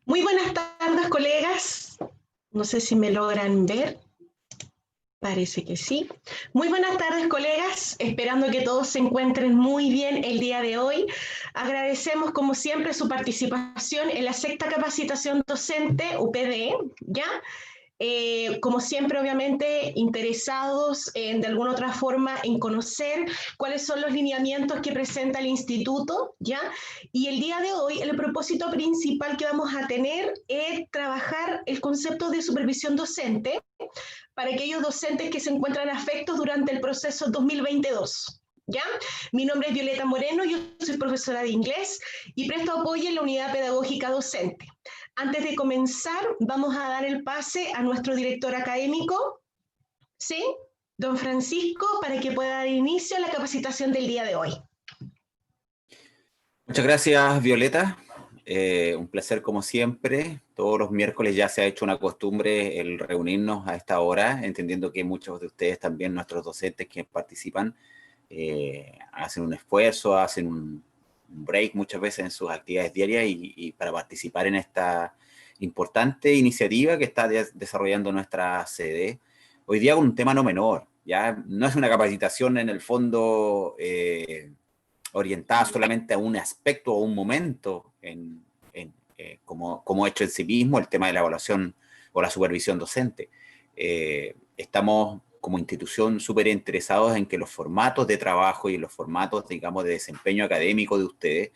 Muy buenas tardes, colegas. No sé si me logran ver. Parece que sí. Muy buenas tardes, colegas. Esperando que todos se encuentren muy bien el día de hoy. Agradecemos, como siempre, su participación en la sexta capacitación docente UPD, ¿ya? Como siempre, obviamente, interesados de alguna otra forma en conocer cuáles son los lineamientos que presenta el instituto, ¿ya? Y el día de hoy, el propósito principal que vamos a tener es trabajar el concepto de supervisión docente para aquellos docentes que se encuentran afectos durante el proceso 2022. ¿Ya? Mi nombre es Violeta Moreno, yo soy profesora de inglés y presto apoyo en la unidad pedagógica docente. Antes de comenzar, vamos a dar el pase a nuestro director académico, ¿sí? Don Francisco, para que pueda dar inicio a la capacitación del día de hoy. Muchas gracias, Violeta. Un placer como siempre. Todos los miércoles ya se ha hecho una costumbre el reunirnos a esta hora, entendiendo que muchos de ustedes también, nuestros docentes que participan, hacen un esfuerzo, hacen un break muchas veces en sus actividades diarias y para participar en esta importante iniciativa que está desarrollando nuestra sede. Hoy día con un tema no menor, ya no es una capacitación en el fondo orientada solamente a un aspecto o un momento como hecho en sí mismo el tema de la evaluación o la supervisión docente. Estamos como institución súper interesados en que los formatos de trabajo y los formatos, digamos, de desempeño académico de ustedes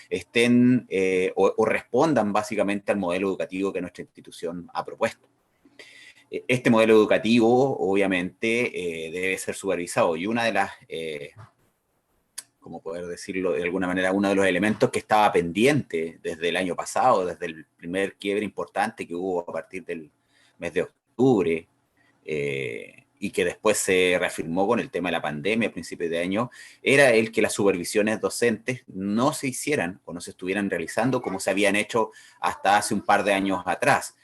estén o respondan básicamente al modelo educativo que nuestra institución ha propuesto. Este modelo educativo, obviamente, debe ser supervisado y una de las como poder decirlo de alguna manera, uno de los elementos que estaba pendiente desde el año pasado, desde el primer quiebre importante que hubo a partir del mes de octubre, y que después se reafirmó con el tema de la pandemia a principios de año, era el que las supervisiones docentes no se hicieran o no se estuvieran realizando como se habían hecho hasta hace un par de años atrás.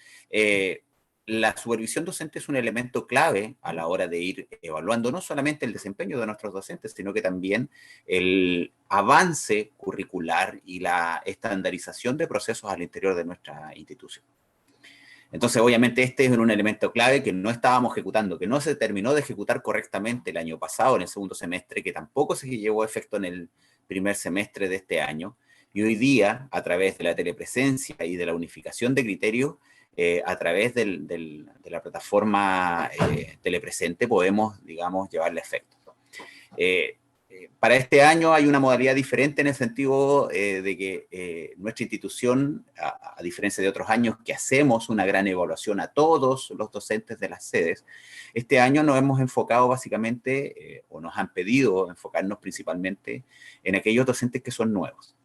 La supervisión docente es un elemento clave a la hora de ir evaluando no solamente el desempeño de nuestros docentes, sino que también el avance curricular y la estandarización de procesos al interior de nuestra institución. Entonces, obviamente, este es un elemento clave que no estábamos ejecutando, que no se terminó de ejecutar correctamente el año pasado, en el segundo semestre, que tampoco se llevó a efecto en el primer semestre de este año. Y hoy día, a través de la telepresencia y de la unificación de criterios, a través de la plataforma telepresente podemos, digamos, llevarle efecto. Para este año hay una modalidad diferente en el sentido de que nuestra institución, a diferencia de otros años que hacemos una gran evaluación a todos los docentes de las sedes, este año nos hemos enfocado básicamente, o nos han pedido enfocarnos principalmente en aquellos docentes que son nuevos.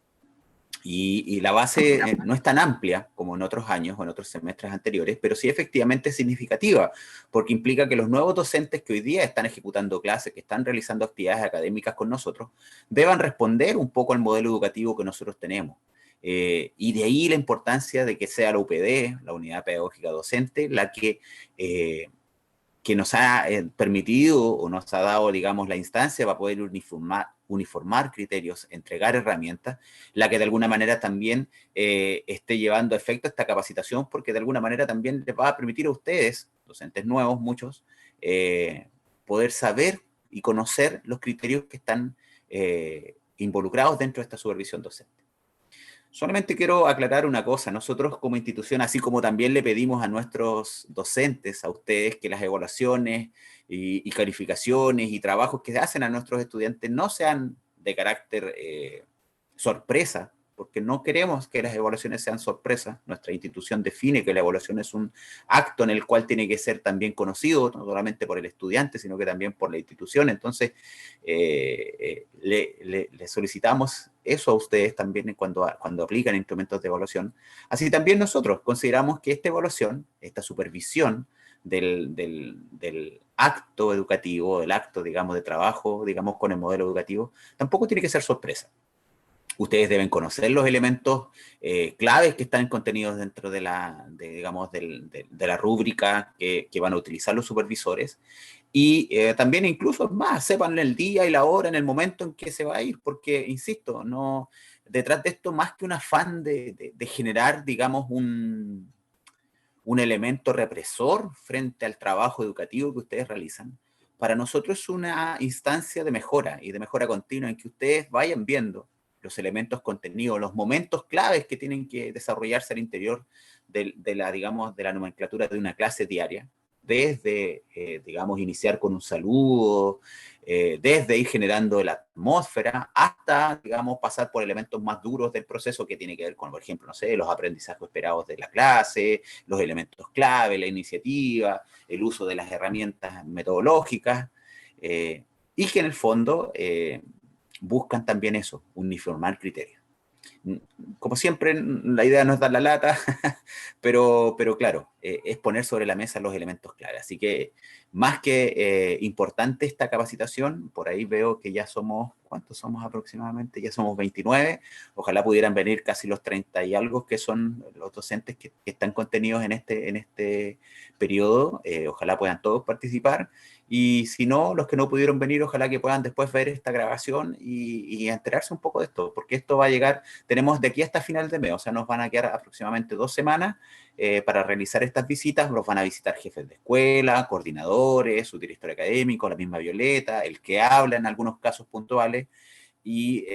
Y la base no es tan amplia como en otros años o en otros semestres anteriores, pero sí efectivamente es significativa, porque implica que los nuevos docentes que hoy día están ejecutando clases, que están realizando actividades académicas con nosotros, deban responder un poco al modelo educativo que nosotros tenemos. Y de ahí la importancia de que sea la UPD, la Unidad Pedagógica Docente, la que nos ha permitido o nos ha dado, digamos, la instancia para poder uniformar criterios, entregar herramientas, la que de alguna manera también esté llevando a efecto esta capacitación, porque de alguna manera también les va a permitir a ustedes, docentes nuevos, muchos, poder saber y conocer los criterios que están involucrados dentro de esta supervisión docente. Solamente quiero aclarar una cosa, nosotros como institución, así como también le pedimos a nuestros docentes, a ustedes, que las evaluaciones y calificaciones y trabajos que hacen a nuestros estudiantes no sean de carácter sorpresa, porque no queremos que las evaluaciones sean sorpresas. Nuestra institución define que la evaluación es un acto en el cual tiene que ser también conocido, no solamente por el estudiante, sino que también por la institución. Entonces, le solicitamos eso a ustedes también cuando aplican instrumentos de evaluación. Así también nosotros consideramos que esta evaluación, esta supervisión del acto educativo, del acto, digamos, de trabajo, digamos, con el modelo educativo, tampoco tiene que ser sorpresa. Ustedes deben conocer los elementos claves que están contenidos dentro de la rúbrica que van a utilizar los supervisores Y también incluso más, sepan el día y la hora, en el momento en que se va a ir, porque, insisto, no, detrás de esto, más que un afán de generar, digamos, un elemento represor frente al trabajo educativo que ustedes realizan, para nosotros es una instancia de mejora y de mejora continua en que ustedes vayan viendo los elementos contenidos, los momentos claves que tienen que desarrollarse al interior digamos, de la nomenclatura de una clase diaria, desde, digamos, iniciar con un saludo, desde ir generando la atmósfera, hasta, digamos, pasar por elementos más duros del proceso que tiene que ver con, por ejemplo, no sé, los aprendizajes esperados de la clase, los elementos clave, la iniciativa, el uso de las herramientas metodológicas, y que en el fondo buscan también eso, uniformar criterios. Como siempre, la idea no es dar la lata, pero claro, es poner sobre la mesa los elementos clave. Así que más que importante esta capacitación, por ahí veo que ya somos, ¿cuántos somos aproximadamente? Ya somos 29, ojalá pudieran venir casi los 30 y algo que son los docentes que están contenidos en este periodo, ojalá puedan todos participar. Y si no, los que no pudieron venir, ojalá que puedan después ver esta grabación y enterarse un poco de esto, porque esto va a llegar, tenemos de aquí hasta final de mes, o sea, nos van a quedar aproximadamente 2 semanas para realizar estas visitas. Los van a visitar jefes de escuela, coordinadores, su director académico, la misma Violeta, el que habla en algunos casos puntuales, y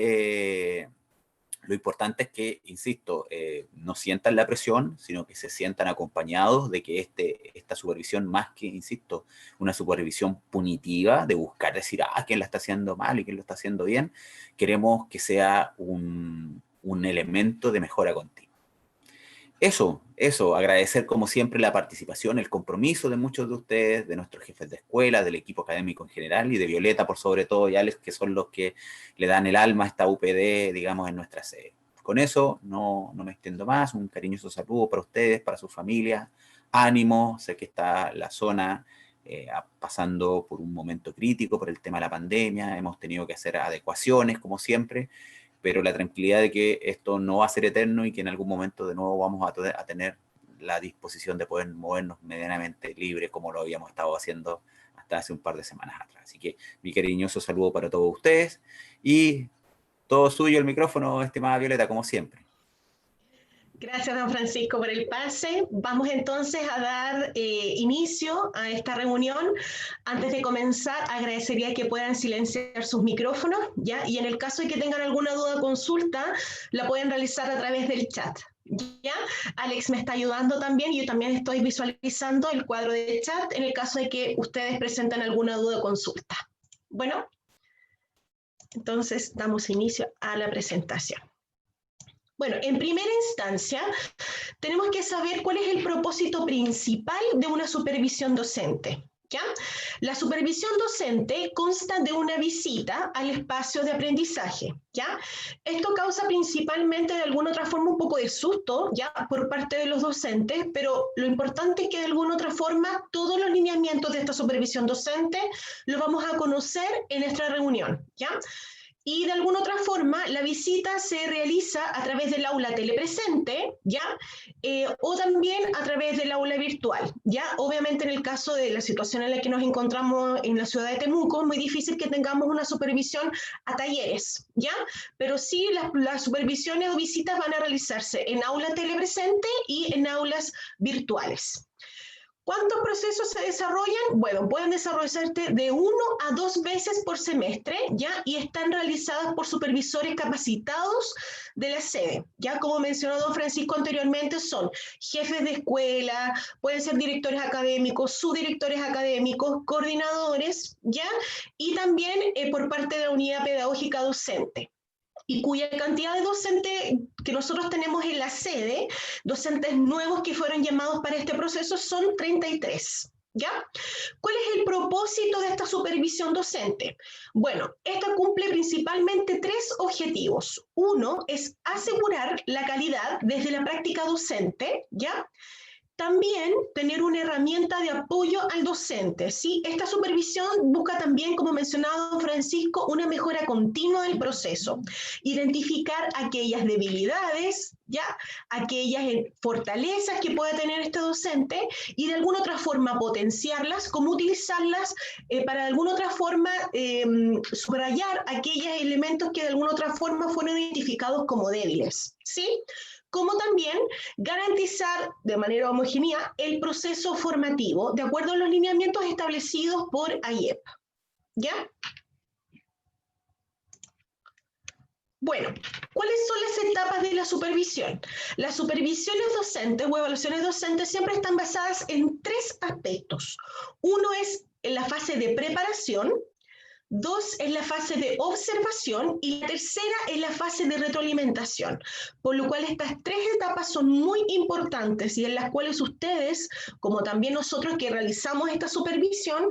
lo importante es que, insisto, no sientan la presión, sino que se sientan acompañados de que esta supervisión, más que, insisto, una supervisión punitiva, de buscar decir, quién la está haciendo mal y quién lo está haciendo bien, queremos que sea un elemento de mejora continua. Eso, agradecer como siempre la participación, el compromiso de muchos de ustedes, de nuestros jefes de escuela, del equipo académico en general y de Violeta por sobre todo, y Alex, que son los que le dan el alma a esta UPD, digamos, en nuestra sede. Con eso no me extiendo más, un cariñoso saludo para ustedes, para sus familias, ánimo, sé que está la zona pasando por un momento crítico por el tema de la pandemia, hemos tenido que hacer adecuaciones como siempre, pero la tranquilidad de que esto no va a ser eterno y que en algún momento de nuevo vamos a tener la disposición de poder movernos medianamente libre como lo habíamos estado haciendo hasta hace un par de semanas atrás. Así que mi cariñoso saludo para todos ustedes y todo suyo el micrófono, estimada Violeta, como siempre. Gracias, don Francisco, por el pase. Vamos entonces a dar inicio a esta reunión. Antes de comenzar, agradecería que puedan silenciar sus micrófonos, ¿ya? Y en el caso de que tengan alguna duda o consulta, la pueden realizar a través del chat, ¿ya? Alex me está ayudando también, y yo también estoy visualizando el cuadro de chat en el caso de que ustedes presenten alguna duda o consulta. Bueno, entonces damos inicio a la presentación. Bueno, en primera instancia, tenemos que saber cuál es el propósito principal de una supervisión docente, ¿ya? La supervisión docente consta de una visita al espacio de aprendizaje, ¿ya? Esto causa principalmente de alguna otra forma un poco de susto, ¿ya? Por parte de los docentes, pero lo importante es que de alguna otra forma todos los lineamientos de esta supervisión docente los vamos a conocer en esta reunión, ¿ya? Y de alguna otra forma, la visita se realiza a través del aula telepresente, ¿ya? O también a través del aula virtual, ¿ya? Obviamente en el caso de la situación en la que nos encontramos en la ciudad de Temuco, es muy difícil que tengamos una supervisión a talleres, ¿ya? Pero sí las supervisiones o visitas van a realizarse en aula telepresente y en aulas virtuales. ¿Cuántos procesos se desarrollan? Bueno, pueden desarrollarse de 1 a 2 veces por semestre, ¿ya? Y están realizadas por supervisores capacitados de la sede, ¿ya? Como mencionó don Francisco anteriormente, son jefes de escuela, pueden ser directores académicos, subdirectores académicos, coordinadores, ¿ya? Y también por parte de la unidad pedagógica docente, y cuya cantidad de docentes que nosotros tenemos en la sede, docentes nuevos que fueron llamados para este proceso, son 33. ¿Ya? ¿Cuál es el propósito de esta supervisión docente? Bueno, esta cumple principalmente 3 objetivos. Uno es asegurar la calidad desde la práctica docente, ¿ya? También tener una herramienta de apoyo al docente, ¿sí? Esta supervisión busca también, como mencionaba don Francisco, una mejora continua del proceso. Identificar aquellas debilidades, ¿ya? Aquellas fortalezas que pueda tener este docente y de alguna otra forma potenciarlas, cómo utilizarlas para de alguna otra forma subrayar aquellos elementos que de alguna otra forma fueron identificados como débiles, ¿sí? Como también garantizar de manera homogénea el proceso formativo de acuerdo a los lineamientos establecidos por AIEP. ¿Ya? Bueno, ¿cuáles son las etapas de la supervisión? Las supervisiones docentes o evaluaciones docentes siempre están basadas en 3 aspectos. Uno es en la fase de preparación, 2 es la fase de observación y la tercera es la fase de retroalimentación, por lo cual estas 3 etapas son muy importantes y en las cuales ustedes, como también nosotros que realizamos esta supervisión,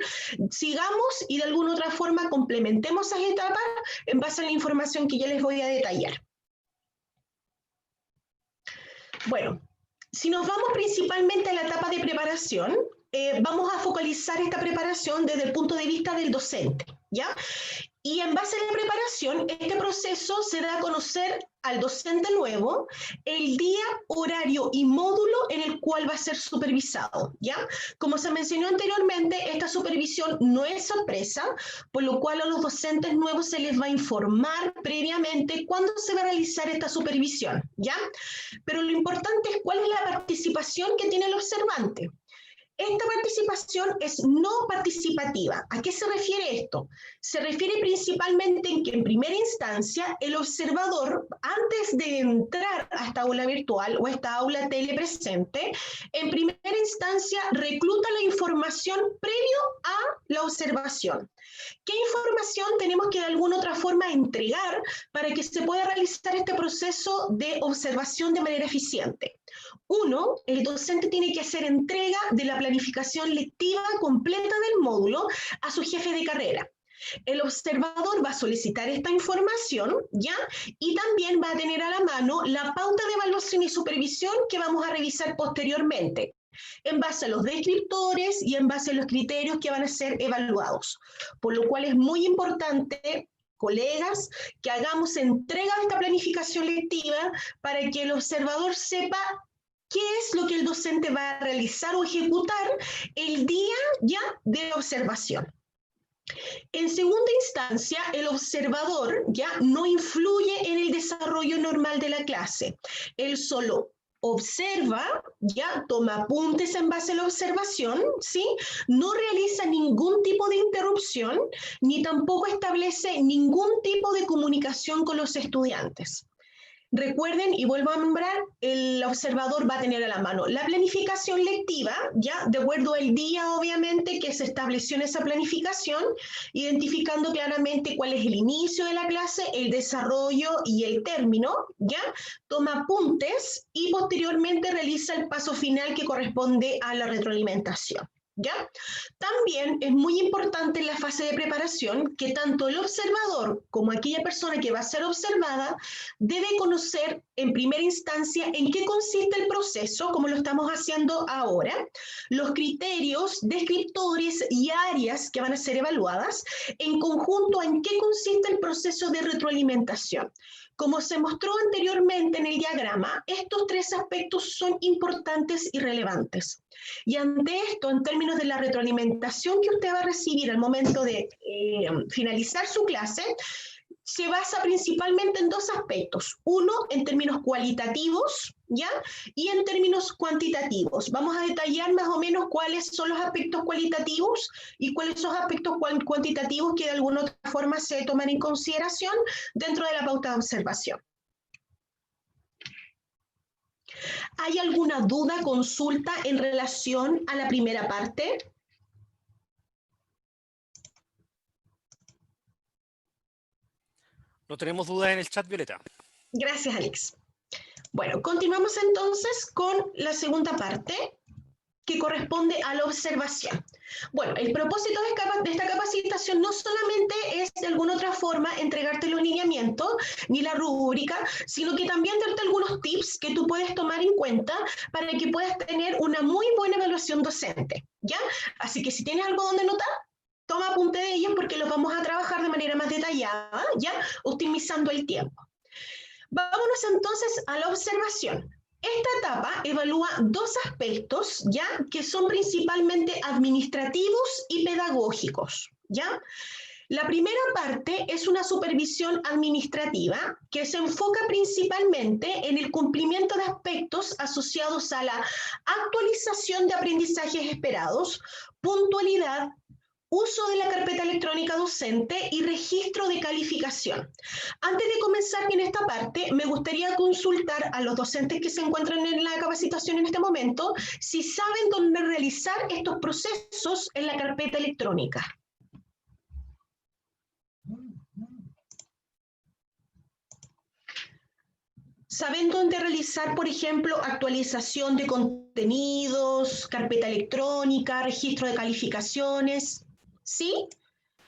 sigamos y de alguna otra forma complementemos esas etapas en base a la información que ya les voy a detallar. Bueno, si nos vamos principalmente a la etapa de preparación, vamos a focalizar esta preparación desde el punto de vista del docente, ¿ya? Y en base a la preparación, este proceso se da a conocer al docente nuevo el día, horario y módulo en el cual va a ser supervisado, ¿ya? Como se mencionó anteriormente, esta supervisión no es sorpresa, por lo cual a los docentes nuevos se les va a informar previamente cuándo se va a realizar esta supervisión, ¿ya? Pero lo importante es cuál es la participación que tiene el observante. Esta participación es no participativa. ¿A qué se refiere esto? Se refiere principalmente en que en primera instancia el observador, antes de entrar a esta aula virtual o esta aula telepresente, en primera instancia recluta la información previo a la observación. ¿Qué información tenemos que de alguna otra forma entregar para que se pueda realizar este proceso de observación de manera eficiente? Uno, el docente tiene que hacer entrega de la planificación lectiva completa del módulo a su jefe de carrera. El observador va a solicitar esta información, ¿ya? Y también va a tener a la mano la pauta de evaluación y supervisión que vamos a revisar posteriormente, en base a los descriptores y en base a los criterios que van a ser evaluados. Por lo cual es muy importante, colegas, que hagamos entrega de esta planificación lectiva para que el observador sepa qué es lo que el docente va a realizar o ejecutar el día ya de observación. En segunda instancia, el observador ya no influye en el desarrollo normal de la clase. Él solo observa, ya toma apuntes en base a la observación, ¿sí? No realiza ningún tipo de interrupción, ni tampoco establece ningún tipo de comunicación con los estudiantes. Recuerden, y vuelvo a nombrar, el observador va a tener a la mano la planificación lectiva, ya de acuerdo al día, obviamente, que se estableció en esa planificación, identificando claramente cuál es el inicio de la clase, el desarrollo y el término, ya toma apuntes y posteriormente realiza el paso final que corresponde a la retroalimentación. ¿Ya? También es muy importante en la fase de preparación que tanto el observador como aquella persona que va a ser observada debe conocer en primera instancia en qué consiste el proceso, como lo estamos haciendo ahora, los criterios, descriptores y áreas que van a ser evaluadas, en conjunto en qué consiste el proceso de retroalimentación. Como se mostró anteriormente en el diagrama, estos 3 aspectos son importantes y relevantes. Y ante esto, en términos de la retroalimentación que usted va a recibir al momento de finalizar su clase, se basa principalmente en 2 aspectos. Uno, en términos cualitativos, ¿ya? Y en términos cuantitativos. Vamos a detallar más o menos cuáles son los aspectos cualitativos y cuáles son los aspectos cuantitativos que de alguna otra forma se toman en consideración dentro de la pauta de observación. ¿Hay alguna duda, consulta en relación a la primera parte? No tenemos dudas en el chat, Violeta. Gracias, Alex. Bueno, continuamos entonces con la segunda parte, que corresponde a la observación. Bueno, el propósito de esta capacitación no solamente es de alguna otra forma entregarte los lineamientos ni la rúbrica, sino que también darte algunos tips que tú puedes tomar en cuenta para que puedas tener una muy buena evaluación docente, ¿ya? Así que si tienes algo donde notar, toma apunte de ellos porque los vamos a trabajar de manera más detallada, ¿ya? Optimizando el tiempo. Vámonos entonces a la observación. Esta etapa evalúa dos aspectos, ¿ya? Que son principalmente administrativos y pedagógicos, ¿ya? La primera parte es una supervisión administrativa que se enfoca principalmente en el cumplimiento de aspectos asociados a la actualización de aprendizajes esperados, puntualidad, uso de la carpeta electrónica docente y registro de calificación. Antes de comenzar en esta parte, me gustaría consultar a los docentes que se encuentran en la capacitación en este momento si saben dónde realizar estos procesos en la carpeta electrónica. ¿Saben dónde realizar, por ejemplo, actualización de contenidos, carpeta electrónica, registro de calificaciones? ¿Sí?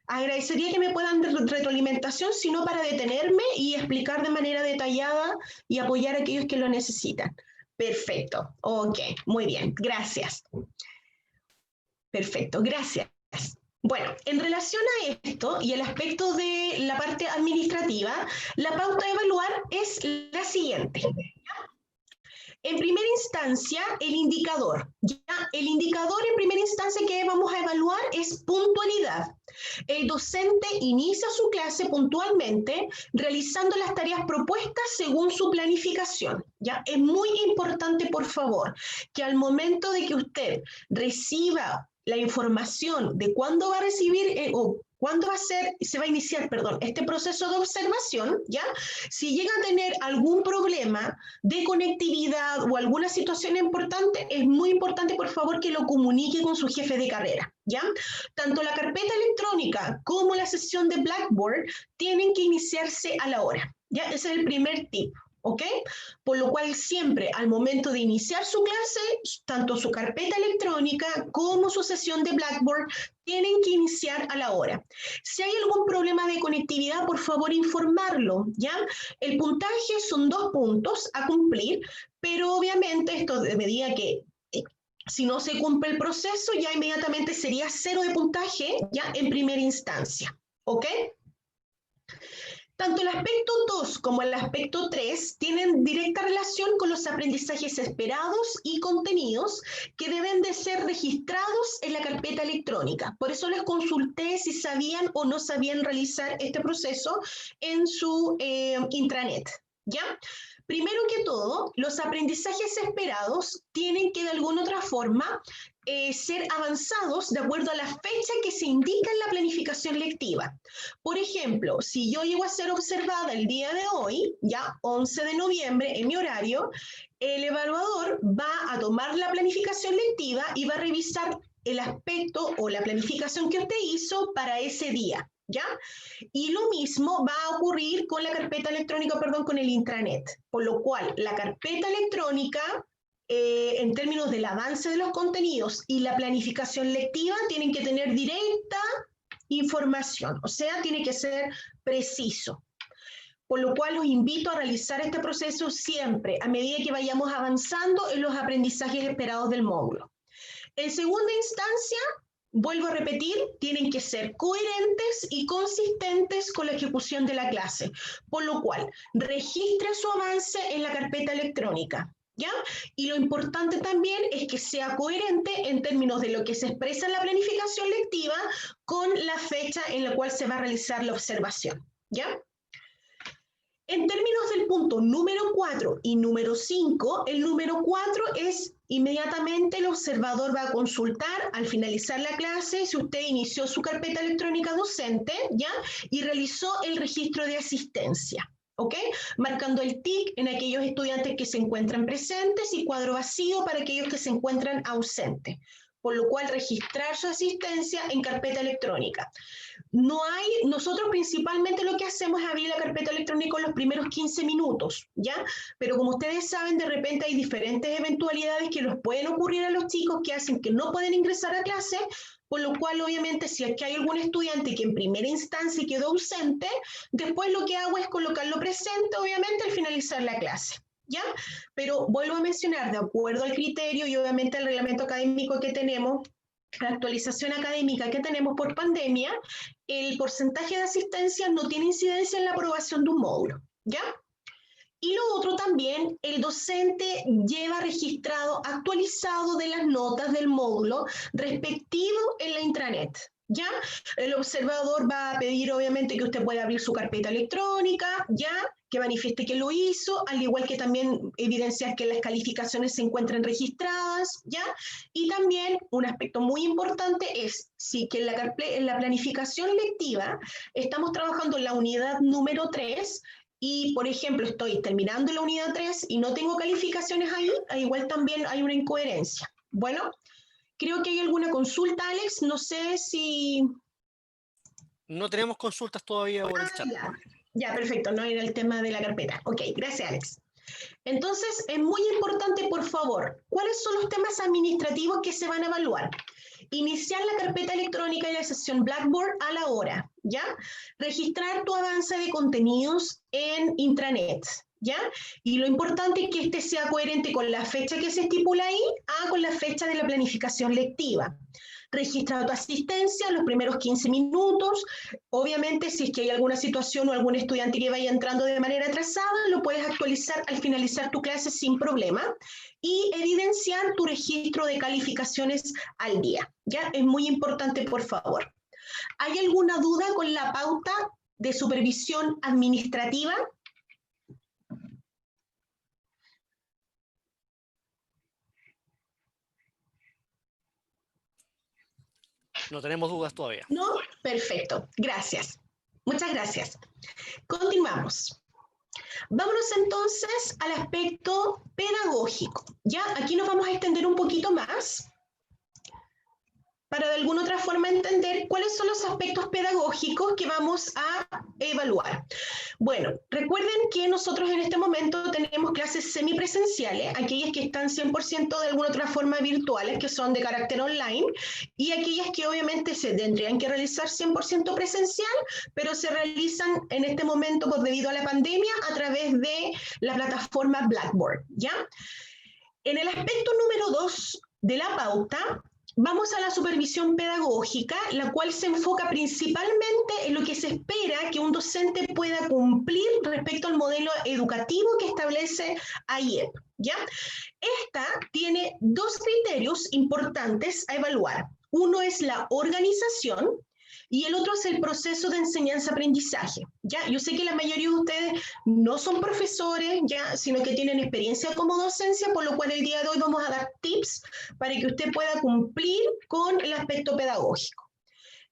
Agradecería que me puedan dar retroalimentación, sino para detenerme y explicar de manera detallada y apoyar a aquellos que lo necesitan. Perfecto. Ok, muy bien. Gracias. Perfecto, gracias. Bueno, en relación a esto y el aspecto de la parte administrativa, la pauta a evaluar es la siguiente. En primera instancia, el indicador. ¿Ya? El indicador en primera instancia que vamos a evaluar es puntualidad. El docente inicia su clase puntualmente, realizando las tareas propuestas según su planificación. ¿Ya? Es muy importante, por favor, que al momento de que usted reciba la información de cuándo va a recibir o cuándo se va a iniciar, este proceso de observación, ¿ya? Si llega a tener algún problema de conectividad o alguna situación importante, es muy importante, por favor, que lo comunique con su jefe de carrera, ¿ya? Tanto la carpeta electrónica como la sesión de Blackboard tienen que iniciarse a la hora, ¿ya? Ese es el primer tip. ¿Ok? Por lo cual siempre al momento de iniciar su clase, tanto su carpeta electrónica como su sesión de Blackboard tienen que iniciar a la hora. Si hay algún problema de conectividad, por favor informarlo, ¿ya? El puntaje son 2 puntos a cumplir, pero obviamente esto de medida que si no se cumple el proceso, ya inmediatamente sería 0 de puntaje, ya en primera instancia, ¿ok? Tanto el aspecto 2 como el aspecto 3 tienen directa relación con los aprendizajes esperados y contenidos que deben de ser registrados en la carpeta electrónica. Por eso les consulté si sabían o no sabían realizar este proceso en su intranet, ¿ya? Primero que todo, los aprendizajes esperados tienen que de alguna otra forma ser avanzados de acuerdo a la fecha que se indica en la planificación lectiva. Por ejemplo, si yo llego a ser observada el día de hoy, ya 11 de noviembre, en mi horario, el evaluador va a tomar la planificación lectiva y va a revisar el aspecto o la planificación que usted hizo para ese día, ¿ya? Y lo mismo va a ocurrir con la carpeta electrónica, con el intranet, por lo cual la carpeta electrónica en términos del avance de los contenidos y la planificación lectiva tienen que tener directa información, o sea, tiene que ser preciso. Por lo cual los invito a realizar este proceso siempre, a medida que vayamos avanzando en los aprendizajes esperados del módulo. En segunda instancia, vuelvo a repetir, tienen que ser coherentes y consistentes con la ejecución de la clase, por lo cual registre su avance en la carpeta electrónica. ¿Ya? Y lo importante también es que sea coherente en términos de lo que se expresa en la planificación lectiva con la fecha en la cual se va a realizar la observación. ¿Ya? En términos del punto número 4 y número 5, el número 4 es inmediatamente el observador va a consultar al finalizar la clase si usted inició su carpeta electrónica docente, ¿ya? Y realizó el registro de asistencia. ¿Ok? Marcando el tic en aquellos estudiantes que se encuentran presentes y cuadro vacío para aquellos que se encuentran ausentes. Por lo cual registrar su asistencia en carpeta electrónica. nosotros principalmente lo que hacemos es abrir la carpeta electrónica en los primeros 15 minutos, ¿ya? Pero como ustedes saben, de repente hay diferentes eventualidades que nos pueden ocurrir a los chicos que hacen que no pueden ingresar a clase, por lo cual obviamente si es que hay algún estudiante que en primera instancia quedó ausente, después lo que hago es colocarlo presente, obviamente, al finalizar la clase, ¿ya? Pero vuelvo a mencionar, de acuerdo al criterio y obviamente al reglamento académico que tenemos, la actualización académica que tenemos por pandemia, el porcentaje de asistencia no tiene incidencia en la aprobación de un módulo, ¿ya? Y lo otro también, el docente lleva registrado, actualizado de las notas del módulo respectivo en la intranet, ¿ya? El observador va a pedir obviamente que usted pueda abrir su carpeta electrónica, ¿ya? Que manifieste que lo hizo, al igual que también evidenciar que las calificaciones se encuentran registradas, ¿ya? Y también un aspecto muy importante es si que en la planificación lectiva estamos trabajando en la unidad número 3 y, por ejemplo, estoy terminando la unidad 3 y no tengo calificaciones ahí, igual también hay una incoherencia. Bueno, creo que hay alguna consulta, Alex, no sé si... No tenemos consultas todavía por el chat. Ya, perfecto, no era el tema de la carpeta. Ok, gracias, Alex. Entonces, es muy importante, por favor, ¿cuáles son los temas administrativos que se van a evaluar? Iniciar la carpeta electrónica y la sesión Blackboard a la hora, ¿ya? Registrar tu avance de contenidos en intranet, ¿ya? Y lo importante es que este sea coherente con la fecha que se estipula ahí, con la fecha de la planificación lectiva. Registra tu asistencia los primeros 15 minutos. Obviamente, si es que hay alguna situación o algún estudiante que vaya entrando de manera atrasada, lo puedes actualizar al finalizar tu clase sin problema. Y evidenciar tu registro de calificaciones al día. ¿Ya? Es muy importante, por favor. ¿Hay alguna duda con la pauta de supervisión administrativa? No tenemos dudas todavía. No, perfecto. Gracias. Muchas gracias. Continuamos. Vámonos entonces al aspecto pedagógico. Ya, aquí nos vamos a extender un poquito más para de alguna otra forma entender cuáles son los aspectos pedagógicos que vamos a evaluar. Bueno, recuerden que nosotros en este momento tenemos clases semipresenciales, aquellas que están 100% de alguna otra forma virtuales, que son de carácter online, y aquellas que obviamente se tendrían que realizar 100% presencial, pero se realizan en este momento, pues, debido a la pandemia, a través de la plataforma Blackboard, ¿ya? En el aspecto número 2 de la pauta, vamos a la supervisión pedagógica, la cual se enfoca principalmente en lo que se espera que un docente pueda cumplir respecto al modelo educativo que establece AIEP, ¿ya? Esta tiene dos criterios importantes a evaluar. Uno es la organización y el otro es el proceso de enseñanza-aprendizaje, ¿ya? Yo sé que la mayoría de ustedes no son profesores, ¿ya? Sino que tienen experiencia como docencia, por lo cual el día de hoy vamos a dar tips para que usted pueda cumplir con el aspecto pedagógico.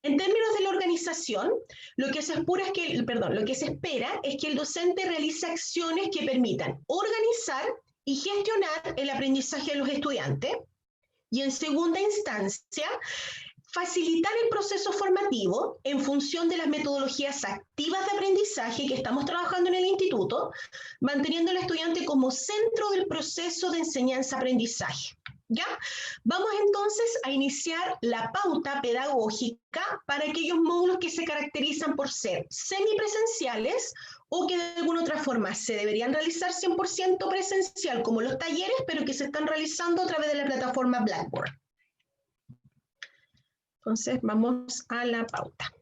En términos de la organización, lo que se espera es que el docente realice acciones que permitan organizar y gestionar el aprendizaje de los estudiantes. Y en segunda instancia, facilitar el proceso formativo en función de las metodologías activas de aprendizaje que estamos trabajando en el instituto, manteniendo al estudiante como centro del proceso de enseñanza-aprendizaje. ¿Ya? Vamos entonces a iniciar la pauta pedagógica para aquellos módulos que se caracterizan por ser semipresenciales o que de alguna otra forma se deberían realizar 100% presencial, como los talleres, pero que se están realizando a través de la plataforma Blackboard. Entonces, vamos a la pauta.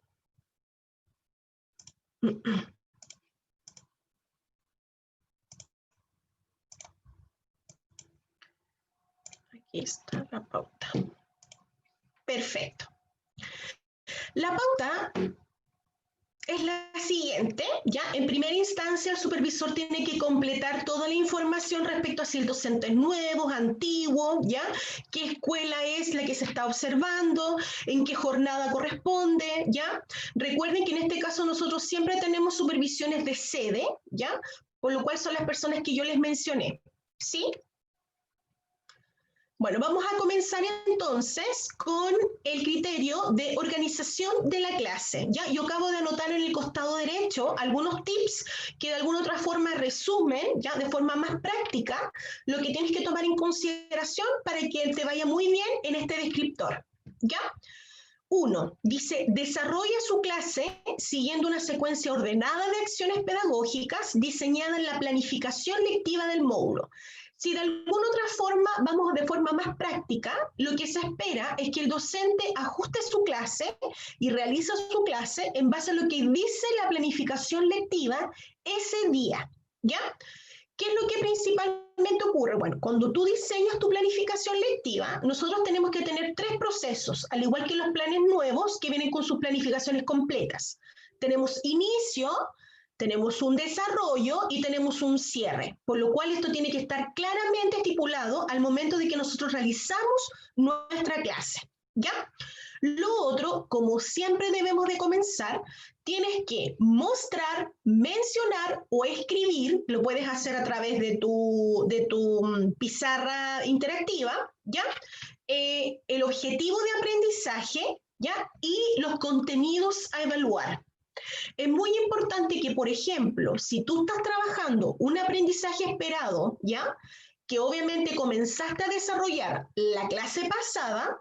Aquí está la pauta. Perfecto. La pauta es la siguiente, ¿ya? En primera instancia, el supervisor tiene que completar toda la información respecto a si el docente es nuevo, antiguo, ¿ya? ¿Qué escuela es la que se está observando? ¿En qué jornada corresponde? ¿Ya? Recuerden que en este caso nosotros siempre tenemos supervisiones de sede, ¿ya? Por lo cual son las personas que yo les mencioné, ¿sí? Bueno, vamos a comenzar entonces con el criterio de organización de la clase. ¿Ya? Yo acabo de anotar en el costado derecho algunos tips que de alguna otra forma resumen, ya de forma más práctica, lo que tienes que tomar en consideración para que te vaya muy bien en este descriptor. ¿Ya? 1. Dice, desarrolla su clase siguiendo una secuencia ordenada de acciones pedagógicas diseñada en la planificación lectiva del módulo. Si de alguna otra forma vamos de forma más práctica, lo que se espera es que el docente ajuste su clase y realiza su clase en base a lo que dice la planificación lectiva ese día, ¿ya? ¿Qué es lo que principalmente ocurre? Bueno, cuando tú diseñas tu planificación lectiva, nosotros tenemos que tener 3 procesos, al igual que los planes nuevos que vienen con sus planificaciones completas. Tenemos inicio, tenemos un desarrollo y tenemos un cierre, por lo cual esto tiene que estar claramente estipulado al momento de que nosotros realizamos nuestra clase, ¿ya? Lo otro, como siempre debemos de comenzar, tienes que mostrar, mencionar o escribir, lo puedes hacer a través de tu pizarra interactiva, ¿ya? El objetivo de aprendizaje, ¿ya? Y los contenidos a evaluar. Es muy importante que, por ejemplo, si tú estás trabajando un aprendizaje esperado, ¿ya? Que obviamente comenzaste a desarrollar la clase pasada,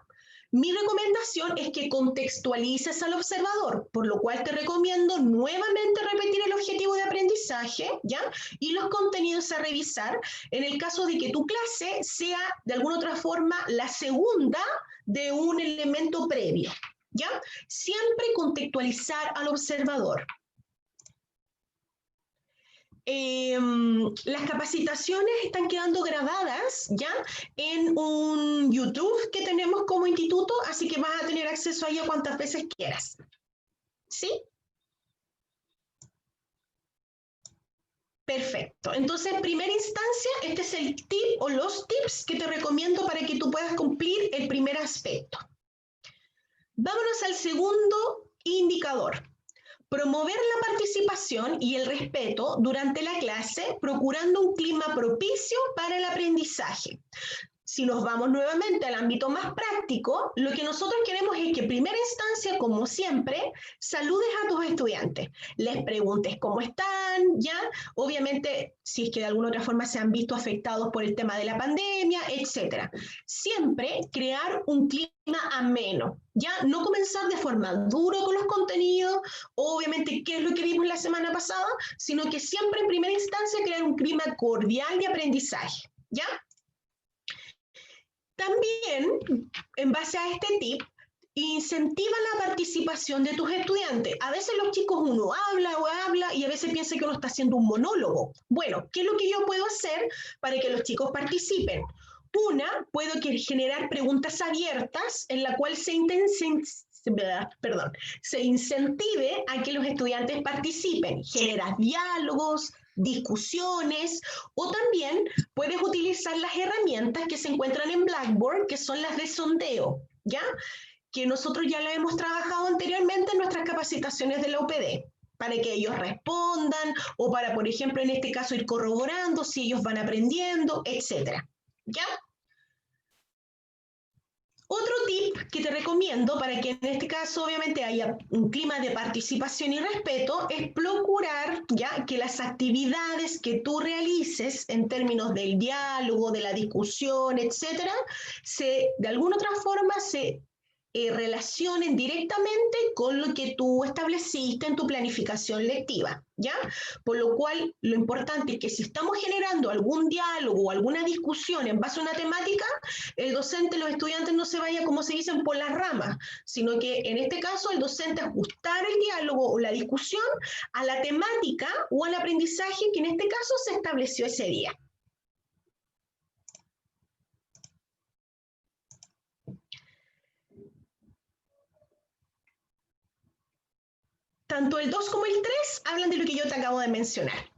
mi recomendación es que contextualices al observador, por lo cual te recomiendo nuevamente repetir el objetivo de aprendizaje, ¿ya? Y los contenidos a revisar en el caso de que tu clase sea, de alguna otra forma, la segunda de un elemento previo, ¿ya? Siempre contextualizar al observador. Las capacitaciones están quedando grabadas ya en un YouTube que tenemos como instituto, así que vas a tener acceso a ella cuantas veces quieras. ¿Sí? Perfecto. Entonces, en primera instancia, este es el tip o los tips que te recomiendo para que tú puedas cumplir el primer aspecto. Vámonos al segundo indicador. Promover la participación y el respeto durante la clase, procurando un clima propicio para el aprendizaje. Si nos vamos nuevamente al ámbito más práctico, lo que nosotros queremos es que en primera instancia, como siempre, saludes a tus estudiantes, les preguntes cómo están, ¿ya? Obviamente, si es que de alguna otra forma se han visto afectados por el tema de la pandemia, etc. Siempre crear un clima ameno, ¿ya? No comenzar de forma dura con los contenidos, obviamente, qué es lo que vimos la semana pasada, sino que siempre en primera instancia crear un clima cordial de aprendizaje, ¿ya? También, en base a este tip, incentiva la participación de tus estudiantes. A veces los chicos uno habla y a veces piensa que uno está haciendo un monólogo. Bueno, ¿qué es lo que yo puedo hacer para que los chicos participen? Una, puedo generar preguntas abiertas en la cual se incentive a que los estudiantes participen. Generas diálogos, discusiones, o también puedes utilizar las herramientas que se encuentran en Blackboard, que son las de sondeo, ¿ya? Que nosotros ya las hemos trabajado anteriormente en nuestras capacitaciones de la UPD, para que ellos respondan, o para, por ejemplo, en este caso, ir corroborando si ellos van aprendiendo, etcétera, ¿ya? Otro tip que te recomiendo para que en este caso obviamente haya un clima de participación y respeto es procurar ya que las actividades que tú realices en términos del diálogo, de la discusión, etcétera, de alguna otra forma se relacionen directamente con lo que tú estableciste en tu planificación lectiva, ¿ya? Por lo cual, lo importante es que si estamos generando algún diálogo o alguna discusión en base a una temática, el docente, los estudiantes no se vaya, como se dicen, por las ramas, sino que en este caso el docente ajustar el diálogo o la discusión a la temática o al aprendizaje que en este caso se estableció ese día. Tanto el 2 como el 3 hablan de lo que yo te acabo de mencionar.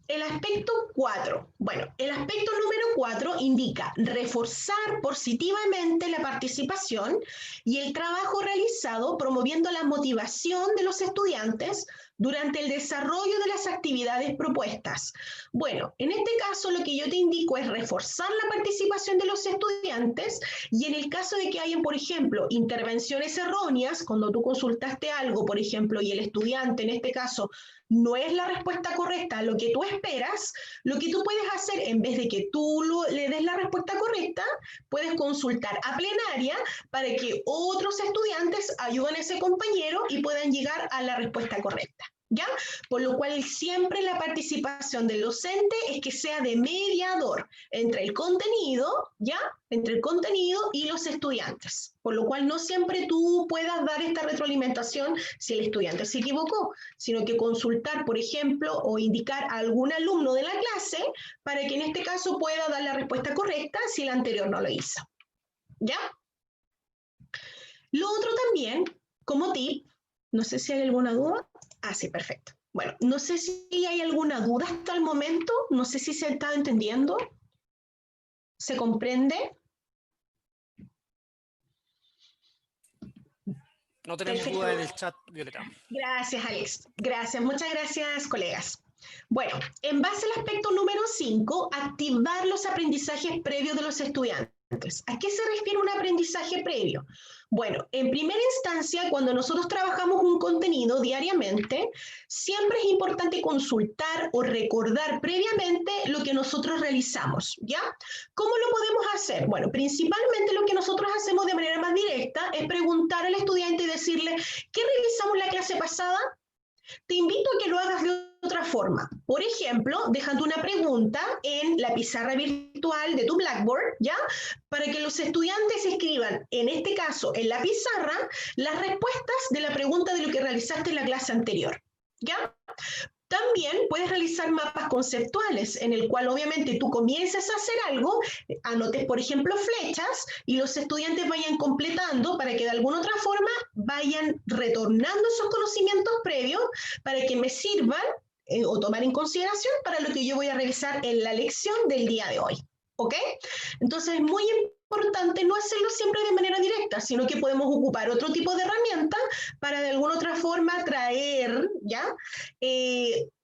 El aspecto 4. Bueno, el aspecto número 4 indica reforzar positivamente la participación y el trabajo realizado promoviendo la motivación de los estudiantes durante el desarrollo de las actividades propuestas. Bueno, en este caso lo que yo te indico es reforzar la participación de los estudiantes y en el caso de que hayan, por ejemplo, intervenciones erróneas, cuando tú consultaste algo, por ejemplo, y el estudiante en este caso no es la respuesta correcta a lo que tú esperas, lo que tú puedes hacer, en vez de que tú le des la respuesta correcta, puedes consultar a plenaria para que otros estudiantes ayuden a ese compañero y puedan llegar a la respuesta correcta. ¿Ya? Por lo cual siempre la participación del docente es que sea de mediador entre el contenido, ¿ya? Entre el contenido y los estudiantes. Por lo cual no siempre tú puedas dar esta retroalimentación si el estudiante se equivocó, sino que consultar, por ejemplo, o indicar a algún alumno de la clase para que en este caso pueda dar la respuesta correcta si el anterior no lo hizo. ¿Ya? Lo otro también, como tip, no sé si hay alguna duda. Ah, sí, perfecto. Bueno, no sé si hay alguna duda hasta el momento, no sé si se está entendiendo. ¿Se comprende? No tenemos Perfecto. duda en el chat, Violeta. Gracias, Alex. Gracias, muchas gracias, colegas. Bueno, en base al aspecto número 5, activar los aprendizajes previos de los estudiantes. ¿A qué se refiere un aprendizaje previo? Bueno, en primera instancia, cuando nosotros trabajamos un contenido diariamente, siempre es importante consultar o recordar previamente lo que nosotros realizamos, ¿ya? ¿Cómo lo podemos hacer? Bueno, principalmente lo que nosotros hacemos de manera más directa es preguntar al estudiante y decirle, ¿qué revisamos la clase pasada? Te invito a que lo hagas de otra forma. Por ejemplo, dejando una pregunta en la pizarra virtual de tu Blackboard, ¿ya? Para que los estudiantes escriban, en este caso, en la pizarra, las respuestas de la pregunta de lo que realizaste en la clase anterior, ¿ya? También puedes realizar mapas conceptuales, en el cual obviamente tú comiences a hacer algo, anotes por ejemplo flechas y los estudiantes vayan completando para que de alguna otra forma vayan retornando esos conocimientos previos para que me sirvan o tomar en consideración para lo que yo voy a revisar en la lección del día de hoy. ¿Ok? Entonces es muy importante no hacerlo siempre de manera directa, sino que podemos ocupar otro tipo de herramientas para de alguna otra forma traer, ¿ya?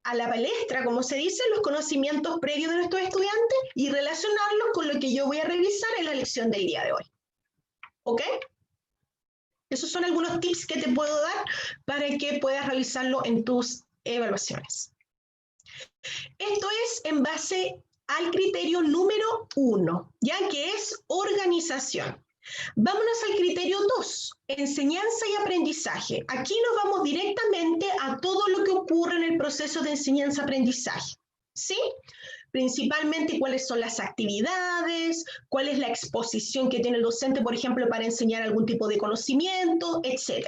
A la palestra, como se dice, los conocimientos previos de nuestros estudiantes y relacionarlos con lo que yo voy a revisar en la lección del día de hoy. ¿Ok? Esos son algunos tips que te puedo dar para que puedas realizarlo en tus evaluaciones. Esto es en base al criterio número 1, ya que es organización. Vámonos al criterio 2, enseñanza y aprendizaje. Aquí nos vamos directamente a todo lo que ocurre en el proceso de enseñanza-aprendizaje, ¿sí? Principalmente cuáles son las actividades, cuál es la exposición que tiene el docente, por ejemplo, para enseñar algún tipo de conocimiento, etc.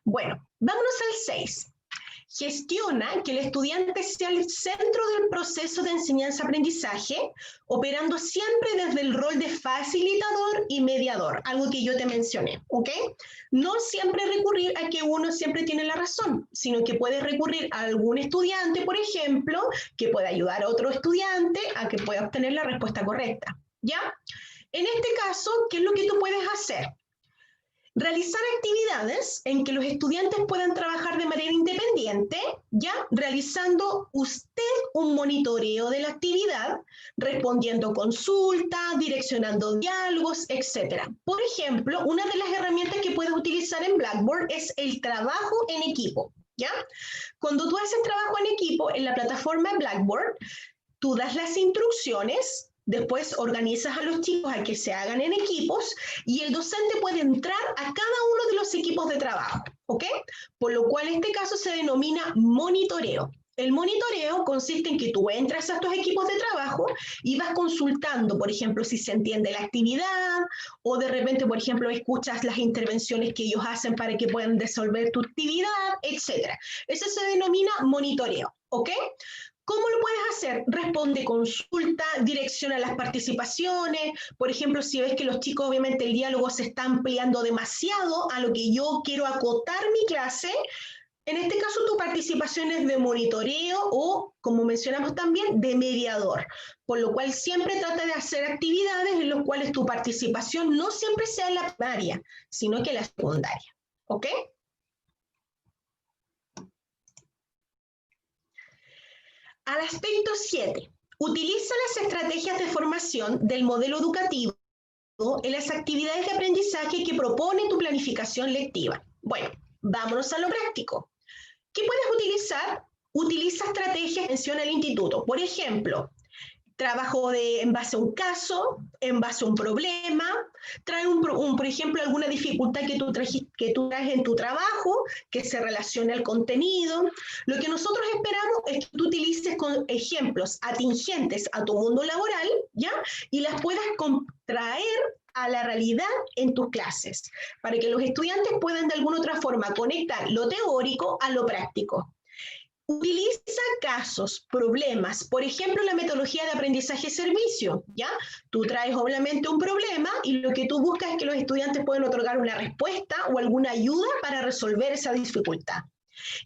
Bueno, vámonos al 6. Gestiona que el estudiante sea el centro del proceso de enseñanza-aprendizaje, operando siempre desde el rol de facilitador y mediador, algo que yo te mencioné, ¿ok? No siempre recurrir a que uno siempre tiene la razón, sino que puedes recurrir a algún estudiante, por ejemplo, que pueda ayudar a otro estudiante a que pueda obtener la respuesta correcta, ¿ya? En este caso, ¿qué es lo que tú puedes hacer? Realizar actividades en que los estudiantes puedan trabajar de manera independiente, ya realizando usted un monitoreo de la actividad, respondiendo consultas, direccionando diálogos, etc. Por ejemplo, una de las herramientas que puedes utilizar en Blackboard es el trabajo en equipo, ¿ya? Cuando tú haces trabajo en equipo en la plataforma Blackboard, tú das las instrucciones. Después organizas a los chicos a que se hagan en equipos y el docente puede entrar a cada uno de los equipos de trabajo, ¿ok? Por lo cual en este caso se denomina monitoreo. El monitoreo consiste en que tú entras a estos equipos de trabajo y vas consultando, por ejemplo, si se entiende la actividad o de repente, por ejemplo, escuchas las intervenciones que ellos hacen para que puedan resolver tu actividad, etc. Eso se denomina monitoreo, ¿ok? ¿Cómo lo puedes hacer? Responde consulta, direcciona las participaciones. Por ejemplo, si ves que los chicos, obviamente, el diálogo se está ampliando demasiado a lo que yo quiero acotar mi clase, en este caso tu participación es de monitoreo o, como mencionamos también, de mediador. Por lo cual siempre trata de hacer actividades en las cuales tu participación no siempre sea la primaria, sino que la secundaria. ¿Ok? Al aspecto 7. Utiliza las estrategias de formación del modelo educativo en las actividades de aprendizaje que propone tu planificación lectiva. Bueno, vámonos a lo práctico. ¿Qué puedes utilizar? Utiliza estrategias de atención al instituto. Por ejemplo, trabajo en base a un caso, en base a un problema, trae por ejemplo, alguna dificultad que tú traes en tu trabajo, que se relacione al contenido. Lo que nosotros esperamos es que tú utilices con ejemplos atingentes a tu mundo laboral, ¿ya? Y las puedas traer a la realidad en tus clases, para que los estudiantes puedan de alguna otra forma conectar lo teórico a lo práctico. Utiliza casos, problemas, por ejemplo, la metodología de aprendizaje-servicio, ¿ya? Tú traes obviamente un problema y lo que tú buscas es que los estudiantes puedan otorgar una respuesta o alguna ayuda para resolver esa dificultad.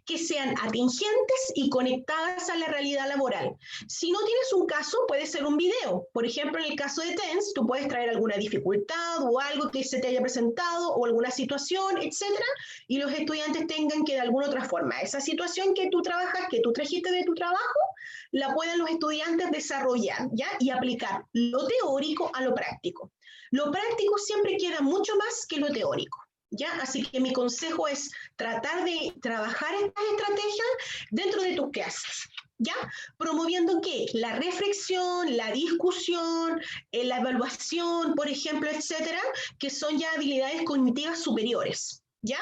Que sean atingentes y conectadas a la realidad laboral. Si no tienes un caso, puede ser un video. Por ejemplo, en el caso de TENS, tú puedes traer alguna dificultad o algo que se te haya presentado o alguna situación, etcétera, y los estudiantes tengan que de alguna otra forma, esa situación que tú trabajas, que tú trajiste de tu trabajo, la puedan los estudiantes desarrollar, ¿ya? Y aplicar lo teórico a lo práctico. Lo práctico siempre queda mucho más que lo teórico. ¿Ya? Así que mi consejo es tratar de trabajar estas estrategias dentro de tus clases, ¿ya? Promoviendo ¿qué? La reflexión, la discusión, la evaluación, por ejemplo, etcétera, que son ya habilidades cognitivas superiores, ¿ya?